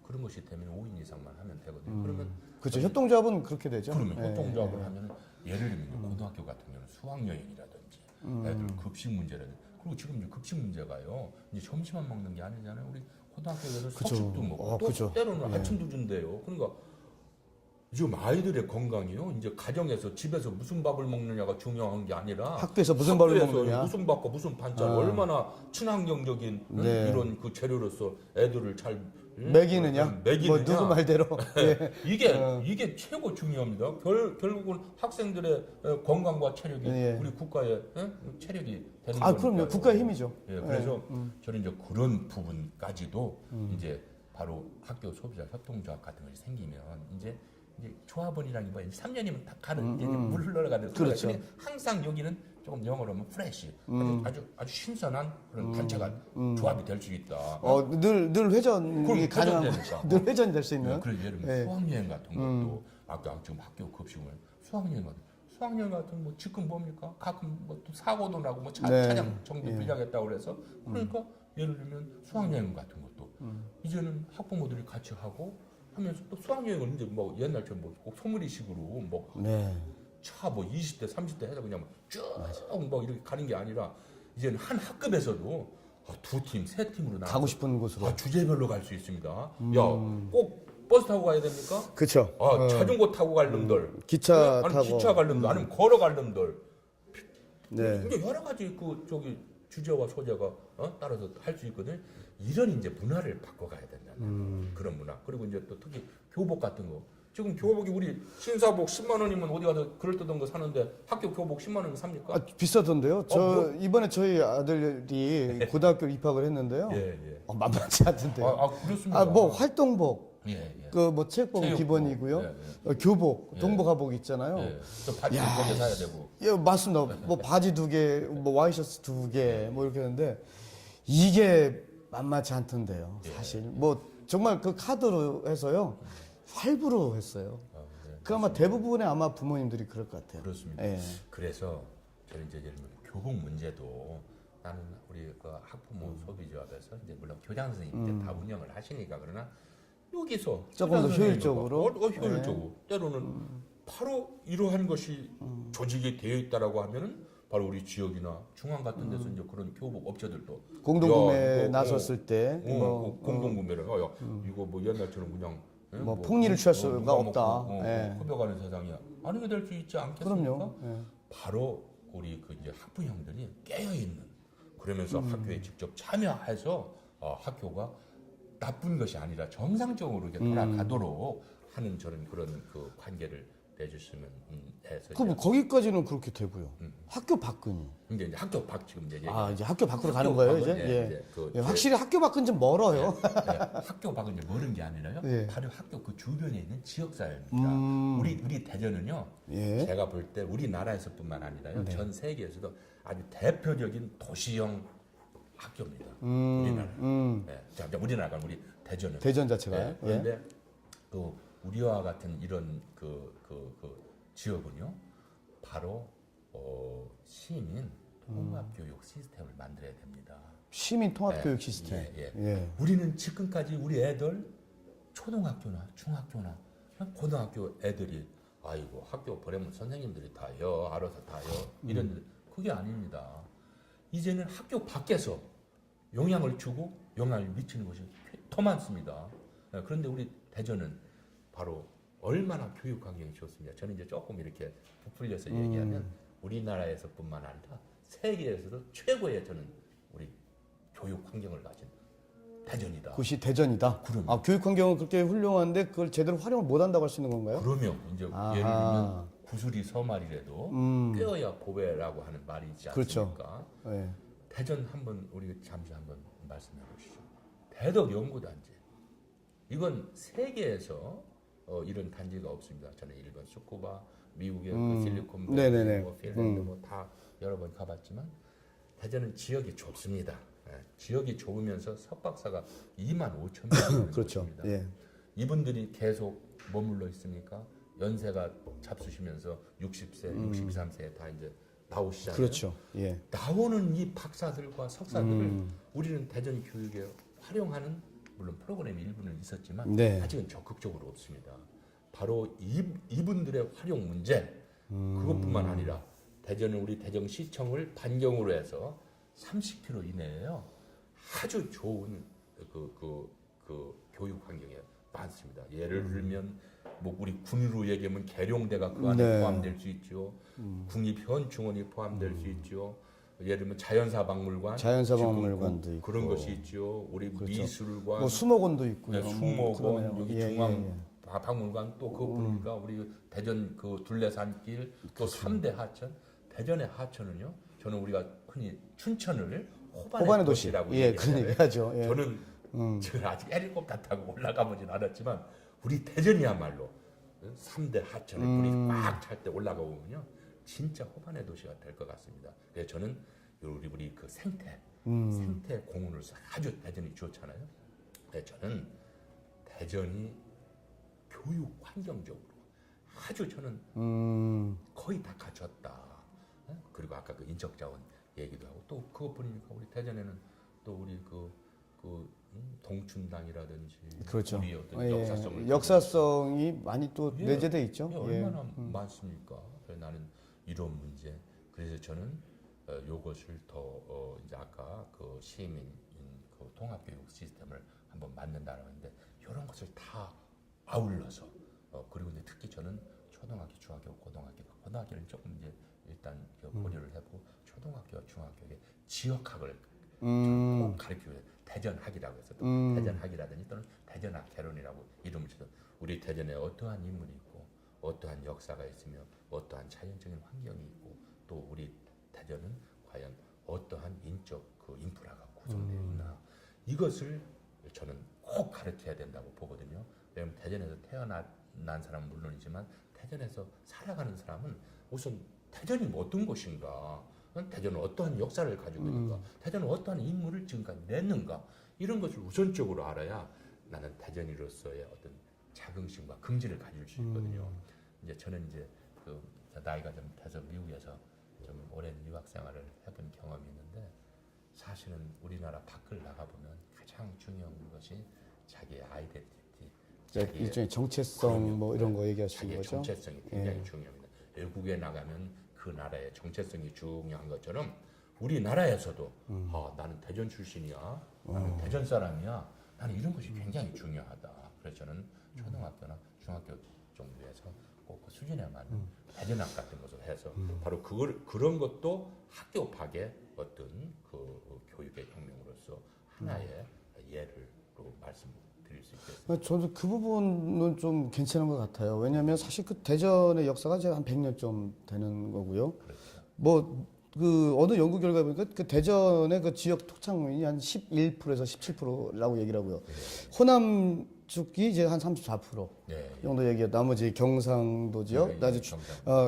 그런 것이 되면 5인 이상만 하면 되거든요. 그러면 그렇죠. 협동조합은 그렇게 되죠. 그러면 협동조합을 하면 예를 들면 고등학교 같은 경우는 수학여행이라든지 애들 급식 문제라든지 그리고 지금 이제 급식 문제가요. 이제 점심만 먹는 게 아니잖아요. 우리 고등학교에서 석식도 먹고 또 그쵸. 때로는 아침도 준대요. 그러니까 지금 아이들의 건강이요. 이제 가정에서 집에서 무슨 밥을 먹느냐가 중요한 게 아니라 학교에서 무슨 밥을 학교에서 먹느냐. 무슨 밥과 무슨 반찬 얼마나 친환경적인 네. 이런 그 재료로서 애들을 잘 먹이느냐. 뭐 누구 말대로. 예. 이게 최고 중요합니다. 결국은 학생들의 건강과 체력이 예. 우리 국가의 체력이 되는 아, 거니까요. 그럼요. 국가의 힘이죠. 예, 그래서 저는 이제 그런 부분까지도 이제 바로 학교 소비자 협동조합 같은 것이 생기면 이제 조합원이라는 게 3년이면 다 가는 이제 물 흘러가는 그렇죠. 근데 항상 여기는 조금 영어로 하면 프레시 아주 신선한 그런 단체가 조합이 될 수 있다. 늘 회전이 그럼 가능한 회전되니까. 늘 회전이 될 수 있는. 그래서 예를 들면 수학여행 같은 것도 아까 지금 학교 급식을 수학여행 같은 뭐 지금 뭡니까? 가끔 뭐 또 사고도 나고 뭐 네. 차량 정비 불량했다고 그래서 그러니까 예를 들면 수학여행 같은 것도 이제는 학부모들이 같이 하고 하면서 또 수학여행을 이제 뭐 옛날처럼 뭐 소머리식으로 뭐 네. 차 뭐 20대 30대 해서 그냥 쭉 뭐 이렇게 가는 게 아니라 이제는 한 학급에서도 두 팀, 세 팀으로 나가서 가고 싶은 곳으로. 주제별로 갈 수 있습니다. 야, 꼭 버스 타고 가야 됩니까? 그렇죠. 자전거 타고 갈 놈들, 기차 아니, 타고. 기차 갈 놈들, 아니면 걸어갈 놈들. 네. 이제 여러 가지 주제와 소재가 따라서 할 수 있거든. 이런 이제 문화를 바꿔가야 된다는 그런 문화. 그리고 이제 또 특히 교복 같은 거. 지금 교복이 우리 신사복 10만 원이면 어디 가서 그럴듯한 거 사는데 학교 교복 10만 원이면 삽니까? 비싸던데요. 이번에 저희 아들이 고등학교 입학을 했는데요. 예. 만만치 않던데요. 그렇습니다. 뭐 활동복, 예. 그 뭐 체육복은 체육복, 기본이고요. 예. 교복, 동복하복 있잖아요. 예. 또 바지 두개 사야 되고. 예, 맞습니다. 뭐 바지 2개, 뭐 와이셔츠 2개, 뭐 이렇게 했는데 이게 만만치 않던데요. 사실 뭐 정말 그 카드로 해서요 할부로 했어요. 그 아마 대부분의 아마 부모님들이 그럴 것 같아요. 그렇습니다. 예. 그래서 저는 이제 예를 들면 교복 문제도 나는 우리 그 학부모 소비조합에서 이제 물론 교장 선생님이 다 운영을 하시니까 그러나 여기서 조금 더 교장 효율적으로? 효율적으로 때로는 바로 이러한 것이 조직이 되어 있다라고 하면은 바로 우리 지역이나 중앙 같은 데서 이제 그런 교복 업체들도 공동구매 이거, 나섰을 때 공동구매를 이거 뭐 옛날처럼 그냥 뭐 폭리를 취할 수가 누가 없다. 먹고, 예. 커져가는 세상이야. 아니게 될 수 있지 않겠습니까? 그럼요. 예. 바로 우리 그 이제 학부형들이 깨어 있는 그러면서 학교에 직접 참여해서 학교가 나쁜 것이 아니라 정상적으로 이렇게 돌아가도록 하는 저는 그런 그 관계를 내주시면 해서 그럼 거기까지는 그렇게 되고요. 학교 밖은요. 이제 학교 밖 지금 이제 이제 학교 밖으로 가는 거예요, 이제? 밖은, 예. 그 예, 확실히 학교 밖은 좀 멀어요. 학교 밖은 이제 멀은 게 아니라요. 예. 바로 학교 그 주변에 있는 지역사회입니다. 우리 대전은요. 예. 제가 볼 때 우리나라에서뿐만 아니라요. 전 세계에서도 아주 대표적인 도시형 학교입니다. 우리나라. 자, 우리나라가 우리 대전은. 대전 자체가. 네. 그런데 또 우리와 같은 이런 그 지역은요. 바로 시민 통합교육 시스템을 만들어야 됩니다. 시민 통합교육 시스템. 예. 우리는 지금까지 우리 애들 초등학교나 중학교나 고등학교 애들이 아이고 학교 보내면 선생님들이 다 해요. 알아서 다 해요. 이런 그게 아닙니다. 이제는 학교 밖에서 영향을 주고 영향을 미치는 것이 더 많습니다. 그런데 우리 대전은 바로 얼마나 교육 환경이 좋습니다. 저는 이제 조금 이렇게 부풀려서 얘기하면 우리나라에서뿐만 아니라 세계에서도 최고의 저는 우리 교육 환경을 가진 대전이다. 그것이 대전이다. 그럼요. 교육 환경은 그렇게 훌륭한데 그걸 제대로 활용을 못 한다고 할 수 있는 건가요? 그러면 이제 예를 들면 구슬이 서말이라도 꿰어야 보배라고 하는 말이 있지 않습니까? 그렇죠. 예. 대전 한번 우리 잠시 한번 말씀해 보시죠. 대덕 연구단지. 이건 세계에서 이런 단지가 없습니다. 저는 일본 수쿠바, 미국의 그 실리콘밸리, 뭐 핀란드 뭐 다 여러 번 가봤지만 대전은 지역이 좁습니다. 지역이 좁으면서 석박사가 25,000명 그렇죠. 예. 이분들이 계속 머물러 있습니까? 연세가 잡수시면서 60세, 63세에 다 이제 나오시잖아요. 그렇죠. 예. 나오는 이 박사들과 석사들을 우리는 대전 교육에 활용하는 물론 프로그램이 일부는 있었지만 네. 아직은 적극적으로 없습니다. 바로 이분들의 활용 문제 그것뿐만 아니라 대전은 우리 대전시청을 반경으로 해서 30km 이내에요. 아주 좋은 그 교육 환경에 많습니다. 예를 들면 뭐 우리 군으로 얘기하면 계룡대가 그 안에 네. 포함될 수 있죠. 국립현충원이 포함될 수 있죠. 예를 들면 자연사박물관, 자연사박물관도 지금 있고. 그런 것이 있죠. 우리 그렇죠. 미술관, 뭐 수목원도 있고요. 네, 뭐 수목원, 그러네요. 여기 예, 중앙 예, 예. 박물관 또 그거 보니까 우리 대전 그 둘레산길 또 3대 하천. 대전의 하천은요. 저는 우리가 흔히 춘천을 호반의 도시. 도시라고 예, 그런 얘기하잖아요. 얘기하죠. 예. 저는 지금 아직 헬리콥터 타고 올라가 보진 않았지만 우리 대전이야말로 3대 하천을 물이 꽉 찰 때 올라가 보면요. 진짜 호반의 도시가 될 것 같습니다. 그래서 저는 우리 그 생태 공원으로서 아주 대전이 좋잖아요. 근데 저는 대전이 교육 환경적으로 아주 저는 거의 다 갖췄다. 그리고 아까 그 인적자원 얘기도 하고 또 그거 보니까 우리 대전에는 또 우리 동춘당이라든지 그렇죠. 우리 어떤 예, 역사성을 역사성이 많이 또 예, 내재돼 있죠. 예, 예. 얼마나 많습니까? 그래서 나는 이런 문제. 그래서 저는 요것을 더 이제 아까 그 시민 그 통합교육 시스템을 한번 만든다는 건데 이런 것을 다 아울러서 그리고 이제 특히 저는 초등학교, 중학교, 고등학교를 조금 이제 일단 고려를 해보고 초등학교와 중학교의 지역학을 꼭 가르치고 대전학이라고 해서 또 대전학이라든지 또는 대전학 개론이라고 이름을 줘서 우리 대전에 어떠한 인물이 있고 어떠한 역사가 있으며 어떠한 자연적인 환경이 있고 또 우리 대전은 과연 어떠한 인적 그 인프라가 구성되어 있나 이것을 저는 꼭 가르쳐야 된다고 보거든요. 왜냐하면 대전에서 태어난 사람은 물론이지만 대전에서 살아가는 사람은 우선 대전이 뭐 어떤 곳인가, 대전은 어떠한 역사를 가지고 있는가, 대전은 어떠한 인물을 지금까지 냈는가 이런 것을 우선적으로 알아야 나는 대전이로서의 어떤 자긍심과 긍지를 가질 수 있거든요. 이제 저는 이제 그 나이가 좀 돼서 미국에서 좀 오랜 유학 생활을 해본 경험이 있는데 사실은 우리나라 밖을 나가 보면 가장 중요한 것이 자기의 아이덴티티, 자기의 일종의 정체성 뭐 이런 거 얘기하시는 자기의 거죠. 정체성이 굉장히 중요합니다. 외국에 나가면 그 나라의 정체성이 중요한 것처럼 우리나라에서도 나는 대전 출신이야, 나는 대전 사람이야, 나는 이런 것이 굉장히 중요하다. 그래서 저는 초등학교나 중학교 정도에서 꼭 그 수준에 맞는 대전학 같은 것을 해서 바로 그런 것도 학교 밖의 어떤 그 교육의 혁명으로서 하나의 예를로 말씀드릴 수 있겠습니다. 저도 그 부분은 좀 괜찮은 것 같아요. 왜냐하면 사실 그 대전의 역사가 이제 한 100년 좀 되는 거고요. 그렇죠. 뭐 그 어느 연구 결과에 보니까 그 대전의 그 지역 토착률이 한 11%에서 17%라고 얘기를 하고요. 호남 쪽이 이제 한 34% 네. 정도 얘기해요. 나머지 경상도 지역, 네, 나머지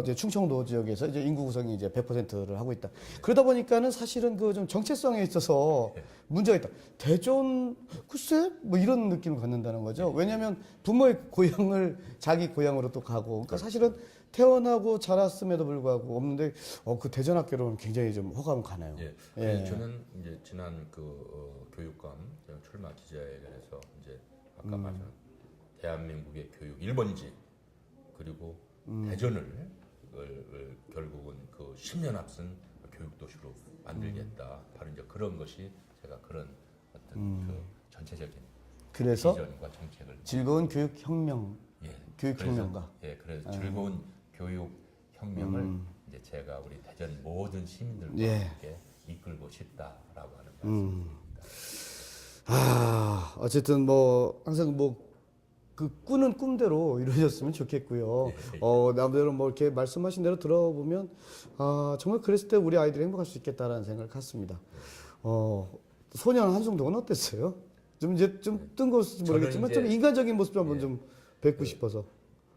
이제 충청도 지역에서 이제 인구 구성이 이제 100%를 하고 있다. 그러다 보니까는 사실은 그 좀 정체성에 있어서 문제가 있다. 대전 글쎄 뭐 이런 느낌을 갖는다는 거죠. 왜냐하면 부모의 고향을 자기 고향으로 또 가고, 그러니까 사실은 태어나고 자랐음에도 불구하고 없는데 그 대전 학교로는 굉장히 좀 호감 가네요. 예. 예. 그래서 저는 이제 지난 그 교육감 출마 기자회견에서 이제 아까 말씀 대한민국의 교육 1번지 그리고 대전을 결국은 그 10년 앞선 교육 도시로 만들겠다. 바로 이제 그런 것이 제가 그런 어떤 그 전체적인 그래서 비전과 정책을 즐거운 교육 혁명, 예. 교육 혁명가. 그래서 즐거운 교육 혁명을 이제 제가 우리 대전 모든 시민들과 예. 함께 이끌고 싶다라고 하는 말씀입니다. 어쨌든 뭐 항상 뭐 그 꾸는 꿈대로 이루어졌으면 좋겠고요. 남대로 뭐 이렇게 말씀하신 대로 들어보면 정말 그랬을 때 우리 아이들이 행복할 수 있겠다라는 생각을 갖습니다. 소년 한송동은 어땠어요? 좀 이제 좀 뜬금없을지 모르겠지만 좀 인간적인 모습 한번 좀 뵙고 싶어서.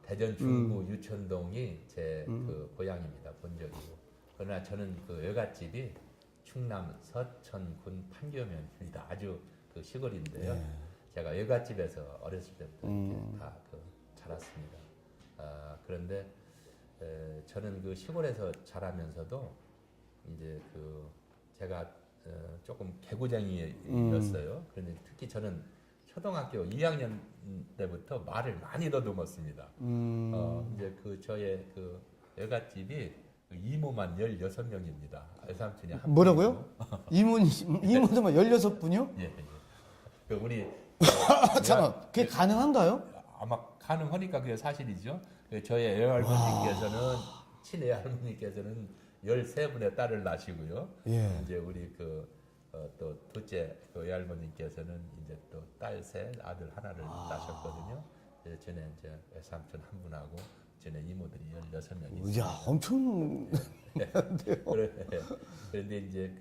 대전 중구 유천동이 제 그 고향입니다. 본적이고. 그러나 저는 그 외갓집이 충남 서천군 판교면입니다. 아주 그 시골인데요. 제가 외갓집에서 어렸을 때부터 이렇게 다 그 자랐습니다. 그런데 저는 그 시골에서 자라면서도 이제 그 제가 조금 개구쟁이였어요. 그런데 특히 저는 초등학교 2학년 때부터 말을 많이 더듬었습니다. 이제 그 저의 그 외갓집이 그 이모만 16명입니다. 외삼촌이 한 뭐라고요? 이모들만 16분이요? 예. 그 우리 잠깐, 그게 가능한가요? 아마 가능하니까 그게 사실이죠. 저희 애할머니께서는 친애할머니께서는 13분의 딸을 낳으시고요. 예. 이제 우리 또 둘째 그 외할머니께서는 이제 또 딸 셋, 아들 하나를 낳으셨거든요. 전에 이제 외삼촌 한 분하고 전에 이모들이 16명이 있어요. 이야, 엄청. 그런데 이제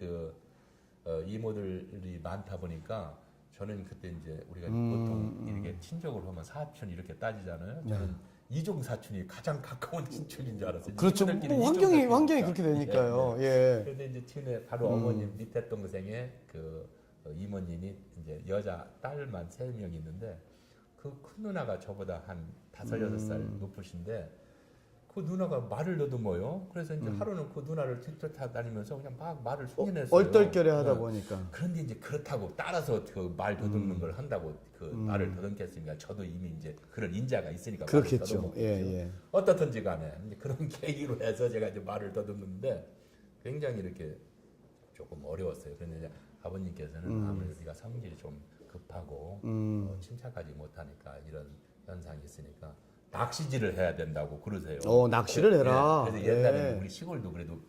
이모들이 많다 보니까 저는 그때 이제 우리가 보통 이렇게 친족을 하면 사촌 이렇게 따지잖아요. 저는 이종 사촌이 가장 가까운 친척인 줄 알았어요. 그렇죠. 이모들끼리 뭐 이종 사촌이니까. 환경이 그렇게 되니까요. 예. 그런데 이제 친해 바로 어머님 밑에 동생의 이모님이 이제 여자 딸만 3명 있는데 그 큰 누나가 저보다 한 5-6살 높으신데 그 누나가 말을 더듬어요. 그래서 이제 하루는 그 누나를 뒤쫓아다니면서 그냥 막 말을 흉내냈어요. 얼떨결에 하다 네. 보니까. 그런데 이제 그렇다고 따라서 그 말 더듬는 걸 한다고 그 말을 더듬겠습니까? 저도 이미 이제 그런 인자가 있으니까 말을 그렇겠죠. 더듬었겠죠. 예. 어떻든지 간에 이제 그런 계기로 해서 제가 이제 말을 더듬는데 굉장히 이렇게 조금 어려웠어요. 그런데 이제 아버님께서는 아무래도 네가 성질이 좀 급하고 침착하지 못하니까 이런 현상이 있으니까 낚시질을 해야 된다고 그러세요. 낚시를 해라. 그래서 옛날에는 예. 우리 시골도 그래도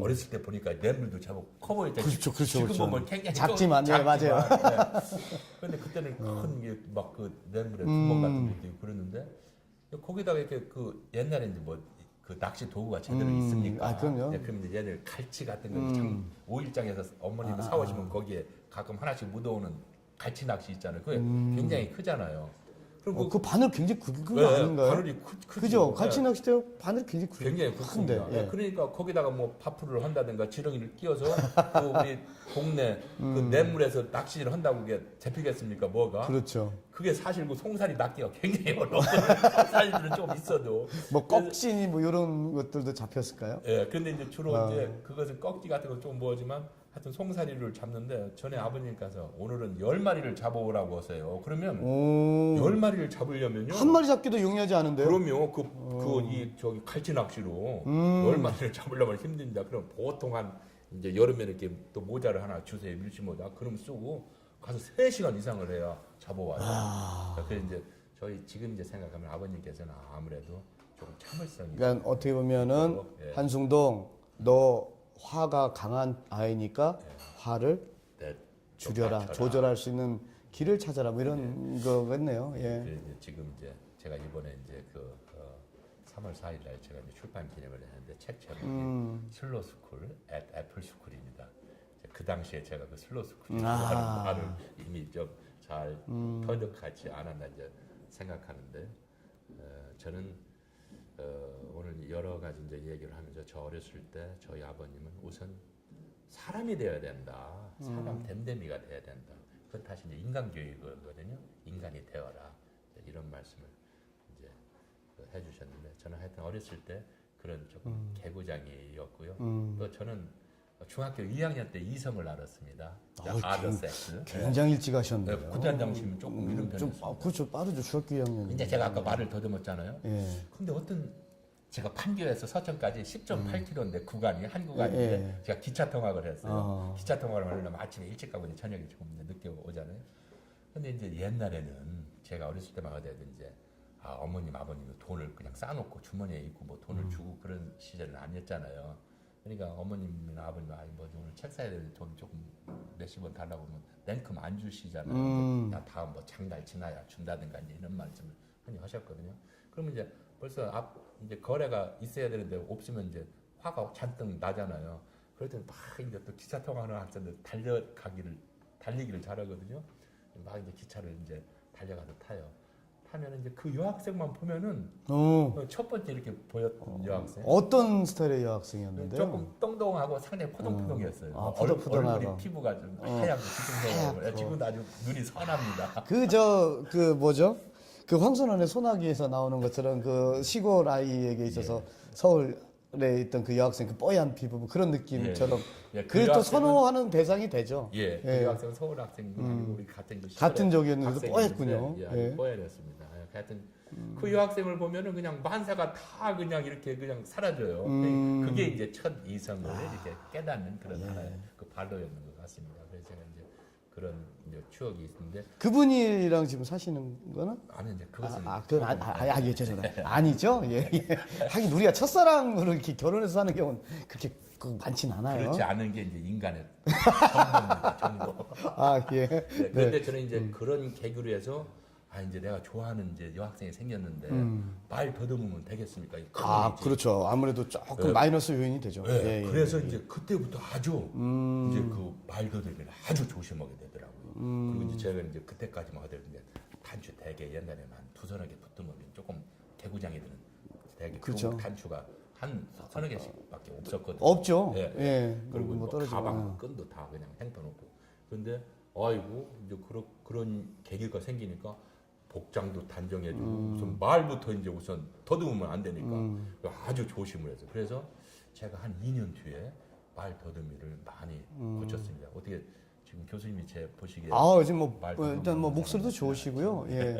어렸을 때 보니까 뇌물도 잡고 커 보였잖아요. 그렇죠. 지금 그렇죠. 보면 굉장히 작지만, 네, 맞아요. 그런데 그때는 큰 막 그 뇌물에 주먹 같은 것도 있고 그랬는데 거기다가 이렇게 그 옛날에 이제 뭐 그 낚시 도구가 제대로 있습니까? 그럼요. 네, 그럼 이제 얘들 갈치 같은 거 참 오일장에서 어머님이 사오시면 거기에 가끔 하나씩 묻어오는 갈치 낚시 있잖아요. 그게 굉장히 크잖아요. 그럼 그 바늘 굉장히 그거 네, 아닌가요? 바늘이 크죠. 그죠? 갈치 네. 낚싯대 바늘 굉장히 굉장히 큰데. 굵습니다. 예. 그러니까 거기다가 뭐 파풀을 한다든가 지렁이를 끼워서 그 우리 동네 그 냇물에서 낚시를 한다고 그게 잡히겠습니까? 뭐가? 그렇죠. 그게 사실 그 송사리 낚기가 굉장히 어려워요. 송사리들은 좀 있어도. 뭐 꺽지니 뭐 이런 것들도 잡혔을까요? 예, 근데 이제 주로 이제 그것은 꺽지 같은 거 좀 뭐지만 하여튼 송사리를 잡는데 전에 아버님께서 오늘은 10마리를 잡아오라고 하세요. 그러면 오. 10마리를 잡으려면요. 한 마리 잡기도 용이하지 않은데요? 그럼요. 저기 갈치 낚시로 10마리를 잡으려면 힘듭니다. 그럼 보통 한 이제 여름에 이렇게 또 모자를 하나 주세요. 밀치 모자. 그럼 쓰고 가서 3시간 이상을 해야 잡아와요. 그래서 이제 저희 지금 이제 생각하면 아버님께서는 아무래도 조금 참을성이. 그러니까 어떻게 보면은 예. 한숭동 너 화가 강한 아이니까 화를 네, 줄여라, 낮춰라. 조절할 수 있는 길을 찾아라 뭐 이런 거겠네요. 예. 그래서 이제 지금 이제 제가 이번에 이제 3월 4일 날 제가 이제 출판 기념을 했는데 책 제목이 슬로 스쿨 앳 애플 스쿨입니다. 그 당시에 제가 그 슬로 스쿨이라고 하는 말을 이미 좀 잘 터득하지 않았나 이제 생각하는데 저는 오늘 여러 가지 이제 얘기를 하면서 저 어렸을 때 저희 아버님은 우선 사람이 되어야 된다. 사람 됨됨이가 돼야 된다. 그건 다시 이제 인간교육이거든요. 인간이 되어라. 이런 말씀을 이제 해주셨는데 저는 하여튼 어렸을 때 그런 조금 개구장이었고요. 또 저는 중학교 2학년 때 이성을 알았습니다. 아더 섹스. 굉장히 일찍 하셨네요. 구단 장심은 조금 이런 좀 편이었어요. 그렇죠. 빠르죠. 중학교 2학년. 이제 제가 아까 말을 더듬었잖아요. 예. 근데 어떤 제가 판교에서 서천까지 10.8km인데 구간이 한 구간인데 예. 제가 기차 통학을 했어요. 기차 통학을 하려면 아침에 일찍 가고 이제 저녁에 조금 늦게 오잖아요. 근데 이제 옛날에는 제가 어렸을 때만 하더라도 이제 어머님 아버님이 돈을 그냥 싸놓고 주머니에 있고 뭐 돈을 주고 그런 시절은 아니었잖아요. 그러니까 어머님이나 아버님이 뭐 오늘 책 사야 되는데 돈 조금 몇십 원 달라고 하면 냉큼 안 주시잖아요. 야 다음 뭐 장날 지나야 준다든가 이제 이런 말씀을 많이 하셨거든요. 그러면 이제 벌써 이제 거래가 있어야 되는데 없으면 이제 화가 잔뜩 나잖아요. 그럴 때는 막 이제 또 기차 통화하는 학생들 달리기를 잘하거든요. 막 이제 기차를 이제 달려가서 타요. 타면 이제 그 여학생만 보면은 첫 번째 이렇게 보였던 여학생. 어떤 스타일의 여학생이었는데요? 조금 똥똥하고 상당히 포동포동했어요. 포동포동하고. 얼굴이 피부가 좀 하얗고 지금 지금도 아주 눈이 선합니다. 그 뭐죠? 그 황선원의 소나기에서 나오는 것처럼 그 시골 아이에게 있어서 서울에 있던 그 여학생 그 뽀얀 피부 뭐 그런 느낌처럼 그 그걸 또 여학생은- 선호하는 대상이 되죠. 예, 그 여학생은 서울 학생이고 우리 같은 같은 적이었는데도 학생이었는데, 뽀얗군요. 예, 아주 예. 뽀얗습니다. 하여튼 그 여학생을 보면은 그냥 만사가 다 그냥 이렇게 그냥 사라져요. 그게 이제 첫 이성을 이렇게 깨닫는 그런 하나의 그 발로였는 것 같습니다. 그래서 제가 이제 그런 이제 추억이 있는데 그분이랑 지금 사시는 거는? 아니 이제 그것은 그건 예, 죄송합니다. 아니죠? 예, 예. 하긴 우리가 첫사랑으로 이렇게 결혼해서 사는 경우는 그렇게 많진 않아요. 그렇지 않은 게 이제 인간의 정도입니다. 정도. 예. 네, 그런데 저는 이제 그런 계기로 해서 이제 내가 좋아하는 이제 여학생이 생겼는데 말 더듬으면 되겠습니까? 이 큰 일이지. 그렇죠. 아무래도 조금 네. 마이너스 요인이 되죠. 네, 예, 예. 그래서 이제 그때부터 아주 이제 그 말 더듬이를 아주 조심하게 되더라고요. 그리고 이제 제가 이제 그때까지만 하더라도 단추 대개 옛날에는 한 두서너 개 붙으면 조금 개구장이 드는 대개 그렇죠. 그 단추가 한 서너 개씩밖에 없었거든요. 없죠. 예. 예. 그리고 뭐 떨어지고. 가방 끈도 다 그냥 팽터놓고. 그런데 아이고 이제 그런 계기가 생기니까 복장도 단정해주고 무슨 말부터 이제 우선 더듬으면 안 되니까 아주 조심을 해서 그래서 제가 한 2년 뒤에 말 더듬이를 많이 고쳤습니다. 어떻게 지금 교수님이 제 보시기에 지금 말 일단 뭐 목소리도 좋으시고요. 예.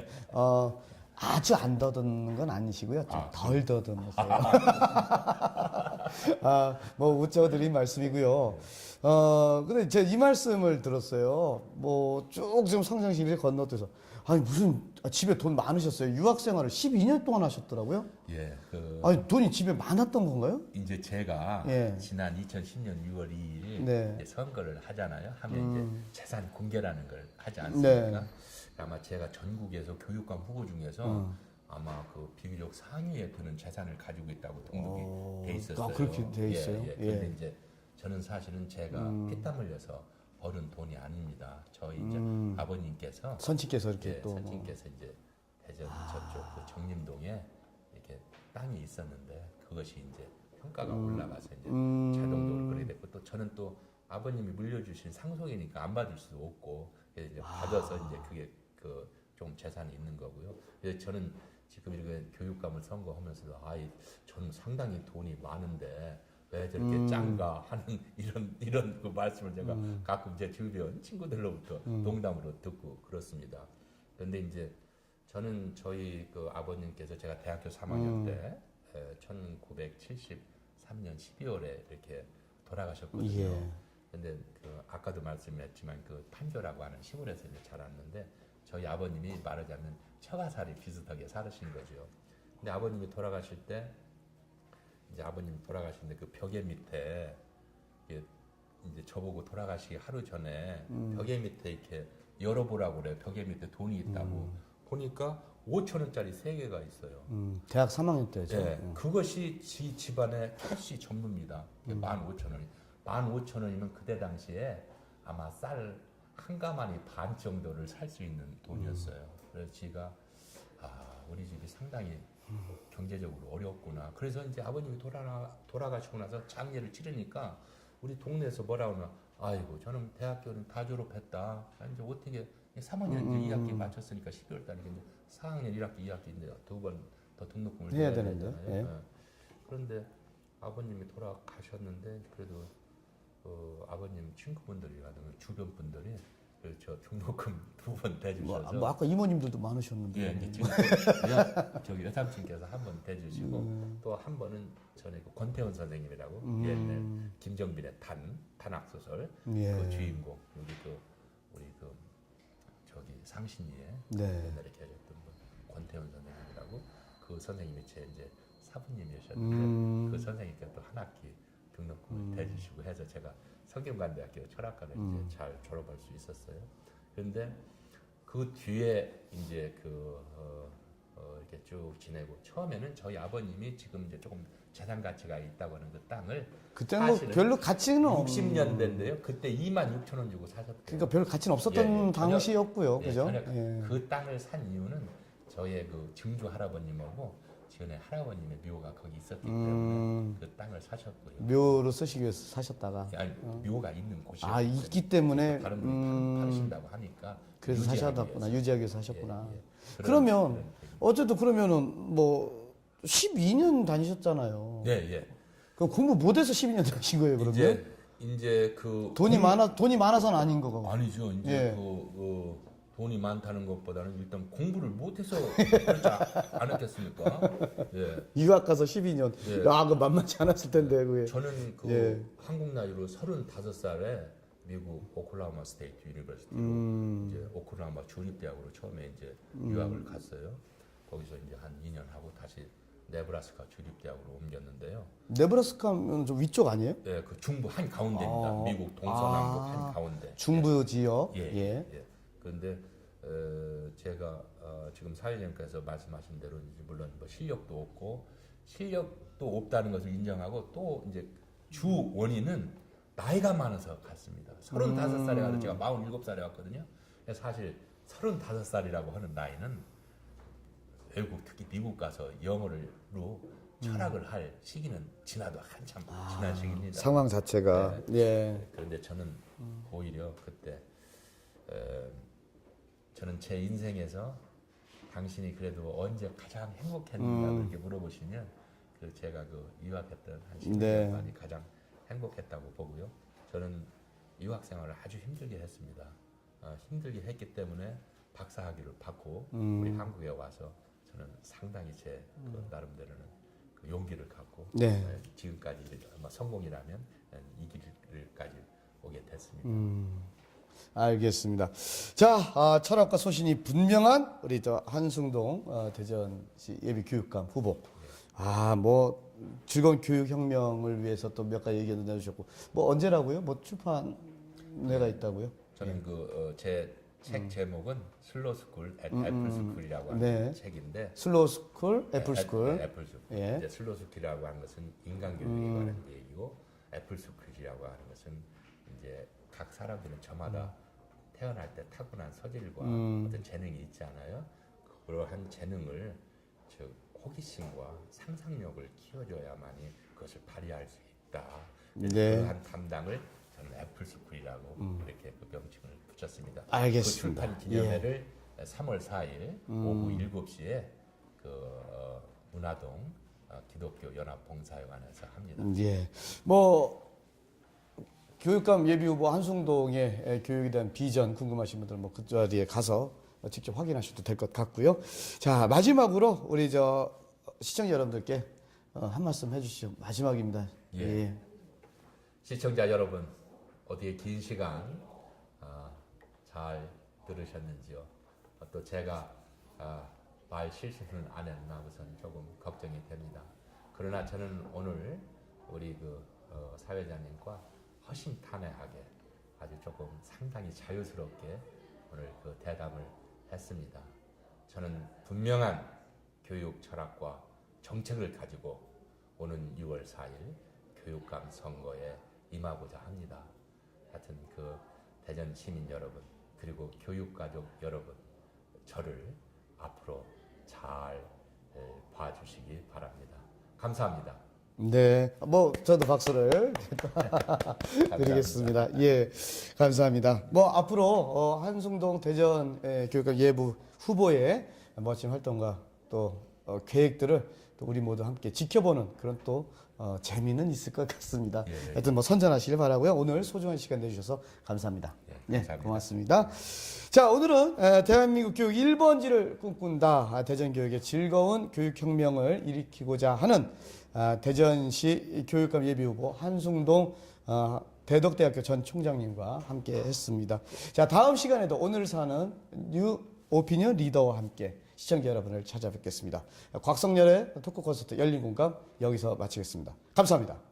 아주 안 더듬는 건 아니시고요. 좀 덜 더듬으세요. 뭐 웃자드린 말씀이고요. 근데 제가 이 말씀을 들었어요. 뭐 쭉 지금 성장시기를 건너뛰어서 무슨 집에 돈 많으셨어요. 유학 생활을 12년 동안 하셨더라고요. 예, 돈이 집에 많았던 건가요? 이제 제가 예. 지난 2010년 6월 2일 네. 이제 선거를 하잖아요. 하면 이제 재산 공개라는 걸 하지 않습니까? 네. 아마 제가 전국에서 교육감 후보 중에서 아마 그 비교적 상위에 드는 재산을 가지고 있다고 등록이 돼 있었어요. 그렇게 돼 있어요? 예. 그런데 이제 저는 사실은 제가 피땀 흘려서 버는 돈이 아닙니다. 저희 이제 아버님께서 선친께서 이렇게 또 선친께서 이제 대전 저쪽 그 정림동에 이렇게 땅이 있었는데 그것이 이제 평가가 올라가서 이제 자동적으로 그렇게 됐고 또 저는 또 아버님이 물려주신 상속이니까 안 받을 수도 없고 그래서 이제 받아서 이제 그게 그 좀 재산이 있는 거고요. 그래서 저는 지금 이렇게 교육감을 선거하면서도 저는 상당히 돈이 많은데 왜 저렇게 짠가 하는 이런 그 말씀을 제가 가끔 제 주변 친구들로부터 농담으로 듣고 그렇습니다. 그런데 이제 저는 저희 그 아버님께서 제가 대학교 3학년 때 1973년 12월에 이렇게 돌아가셨거든요. 예. 근데 그 아까도 말씀했지만 그 판교라고 하는 시골에서 이제 자랐는데 저희 아버님이 말하자면 처가살이 비슷하게 살으신 거죠. 근데 아버님이 돌아가실 때 이제 아버님 돌아가시는데 그 벽에 밑에 이제 저보고 돌아가시기 하루 전에 벽에 밑에 이렇게 열어보라고 그래요. 벽에 밑에 돈이 있다고 보니까 5,000원짜리 3개가 있어요. 대학 3학년 때죠. 네, 그것이 집안의 캐시 전부입니다. 15,000원이. 15,000원이면 그때 당시에 아마 쌀 한 가마니 반 정도를 살 수 있는 돈이었어요. 그래서 제가 우리 집이 상당히 경제적으로 어렵구나. 그래서 이제 아버님이 돌아가시고 나서 장례를 치르니까 우리 동네에서 뭐라고 하면 아이고 저는 대학교는 다 졸업했다. 이제 어떻게 3학년 이제 2학기 마쳤으니까 12월 달에 이제 4학년 1학기 2학기인데 2번 더 등록금을 해야 내야 되는데. 되잖아요. 예. 네. 그런데 아버님이 돌아가셨는데 그래도 아버님 친구분들이라든가 주변 분들이 저 등록금 2번 대주셔서 뭐 아까 이모님들도 많으셨는데. 예, 이제 지금 저기 여삼친께서 한 번 대주시고 또 한 번은 전에 그 권태훈 선생님이라고 옛날 김정빈의 탄압소설 예. 그 주인공 여기 우리 저기 상신이에 네. 옛날에 계셨던 분 권태훈 선생님이라고 그 선생님이 제 이제 사부님이셨는데 그 선생님께 또 한 학기 등록금을 대주시고 해서 제가 성균관대학교 철학과를 이제 잘 졸업할 수 있었어요. 그런데 그 뒤에 이제 이렇게 쭉 지내고 처음에는 저희 아버님이 지금 이제 조금 재산 가치가 있다고 하는 그 땅을 그때는 뭐 별로 가치는 60년대인데요. 그때 26,000원 주고 사셨대요. 그러니까 별 가치는 없었던 당시였고요. 그죠? 전혀 예. 그 땅을 산 이유는 저의 그 증조 할아버님하고 지은의 할아버님의 묘가 거기 있었기 때문에 그 땅을 사셨고요. 묘로 쓰시기 위해서 사셨다가. 아니, 묘가 있는 곳이 있기 때문에. 다른 분이 파신다고 하니까 그래서 유지하기 사셨구나. 위해서. 유지하기 위해서 사셨구나. 예, 예. 그러면 어쨌든 그러면은 뭐 12년 다니셨잖아요. 예, 예. 그럼 공부 못해서 12년 다니신 거예요, 그러면? 이제 그 돈이 많아서는 아닌 거고. 아니죠. 이제 예. 돈이 많다는 것보다는 일단 공부를 못해서 그렇지 않았겠습니까? 예. 유학 가서 12년. 예. 그 만만치 않았을 텐데, 그게. 저는 예. 한국 나이로 35살에 미국 오클라호마 스테이트 유니버시티로 이제 오클라호마 주립대학으로 처음에 이제 유학을 갔어요. 거기서 이제 한 2년 하고 다시 네브라스카 주립대학으로 옮겼는데요. 네브라스카는 좀 위쪽 아니에요? 예, 그 중부 한 가운데입니다. 미국 동서남북 한 가운데. 중부 지역. 예. 예. 예. 그런데 제가 지금 사회자님께서 말씀하신 대로 이제 물론 뭐 실력도 없고 실력도 없다는 것을 인정하고 또 이제 주 원인은 나이가 많아서 갔습니다. 35살에 가서 제가 47살에 왔거든요. 사실 35살이라고 하는 나이는 외국 특히 미국 가서 영어로 철학을 할 시기는 지나도 한참 지난 시기입니다. 상황 자체가. 예. 그런데 저는 오히려 그때 저는 제 인생에서 당신이 그래도 언제 가장 행복했는가 그렇게 물어보시면 그 제가 그 유학했던 한 10년 만이 가장 행복했다고 보고요. 저는 유학 생활을 아주 힘들게 했습니다. 힘들게 했기 때문에 박사학위를 받고 우리 한국에 와서 저는 상당히 제 그 나름대로는 그 용기를 갖고 지금까지 아마 성공이라면 이 길까지 오게 됐습니다. 알겠습니다. 자, 철학과 소신이 분명한 우리 저 한승동 대전시 예비교육감 후보. 뭐 즐거운 교육혁명을 위해서 또 몇 가지 의견도 내주셨고, 뭐 언제라고요? 뭐 출판회가 있다고요? 저는 그 제 책 제목은 슬로스쿨 애플스쿨이라고 하는 책인데 슬로우스쿨, 애플스쿨. 애플스쿨. 예. 이제 슬로스쿨이라고 하는 것은 인간 교육에 관한 얘기고 애플스쿨이라고 하는 것은 이제 각 사람들은 저마다 태어날 때 타고난 소질과 어떤 재능이 있지 않아요? 그러한 재능을 즉 호기심과 상상력을 키워줘야만이 그것을 발휘할 수 있다. 그러한 담당을 저는 애플스쿨이라고 이렇게 그 명칭을 붙였습니다. 알겠습니다. 그 출판 기념회를 3월 4일 오후 7시에 그 문화동 기독교 연합 봉사회관에서 합니다. 예. 뭐 교육감 예비후보 한승동의 교육에 대한 비전 궁금하신 분들 뭐 그 자리에 가서 직접 확인하셔도 될 것 같고요. 자, 마지막으로 우리 저 시청자 여러분들께 한 말씀 해주시죠. 마지막입니다. 예. 시청자 여러분, 어디에 긴 시간 잘 들으셨는지요? 또 제가 말 실수는 안 했나 우선 조금 걱정이 됩니다. 그러나 저는 오늘 우리 그 사회자님과 허심탄회하게 아주 조금 상당히 자유스럽게 오늘 그 대담을 했습니다. 저는 분명한 교육 철학과 정책을 가지고 오는 6월 4일 교육감 선거에 임하고자 합니다. 하여튼 그 대전 시민 여러분 그리고 교육가족 여러분 저를 앞으로 잘 봐주시기 바랍니다. 감사합니다. 네, 뭐 저도 박수를 드리겠습니다. 예, 감사합니다. 뭐 앞으로 한승동 대전 교육감 예부 후보의 멋진 활동과 또 계획들을 또 우리 모두 함께 지켜보는 그런 또 재미는 있을 것 같습니다. 예. 하여튼 뭐 선전하시길 바라고요. 오늘 소중한 시간 내주셔서 감사합니다. 예, 감사합니다. 고맙습니다. 자, 오늘은 대한민국 교육 1번지를 꿈꾼다. 대전교육의 즐거운 교육혁명을 일으키고자 하는 대전시 교육감 예비후보 한승동 대덕대학교 전 총장님과 함께 했습니다. 자, 다음 시간에도 오늘 사는 뉴 오피니언 리더와 함께 시청자 여러분을 찾아뵙겠습니다. 곽성열의 토크 콘서트 열린 공감 여기서 마치겠습니다. 감사합니다.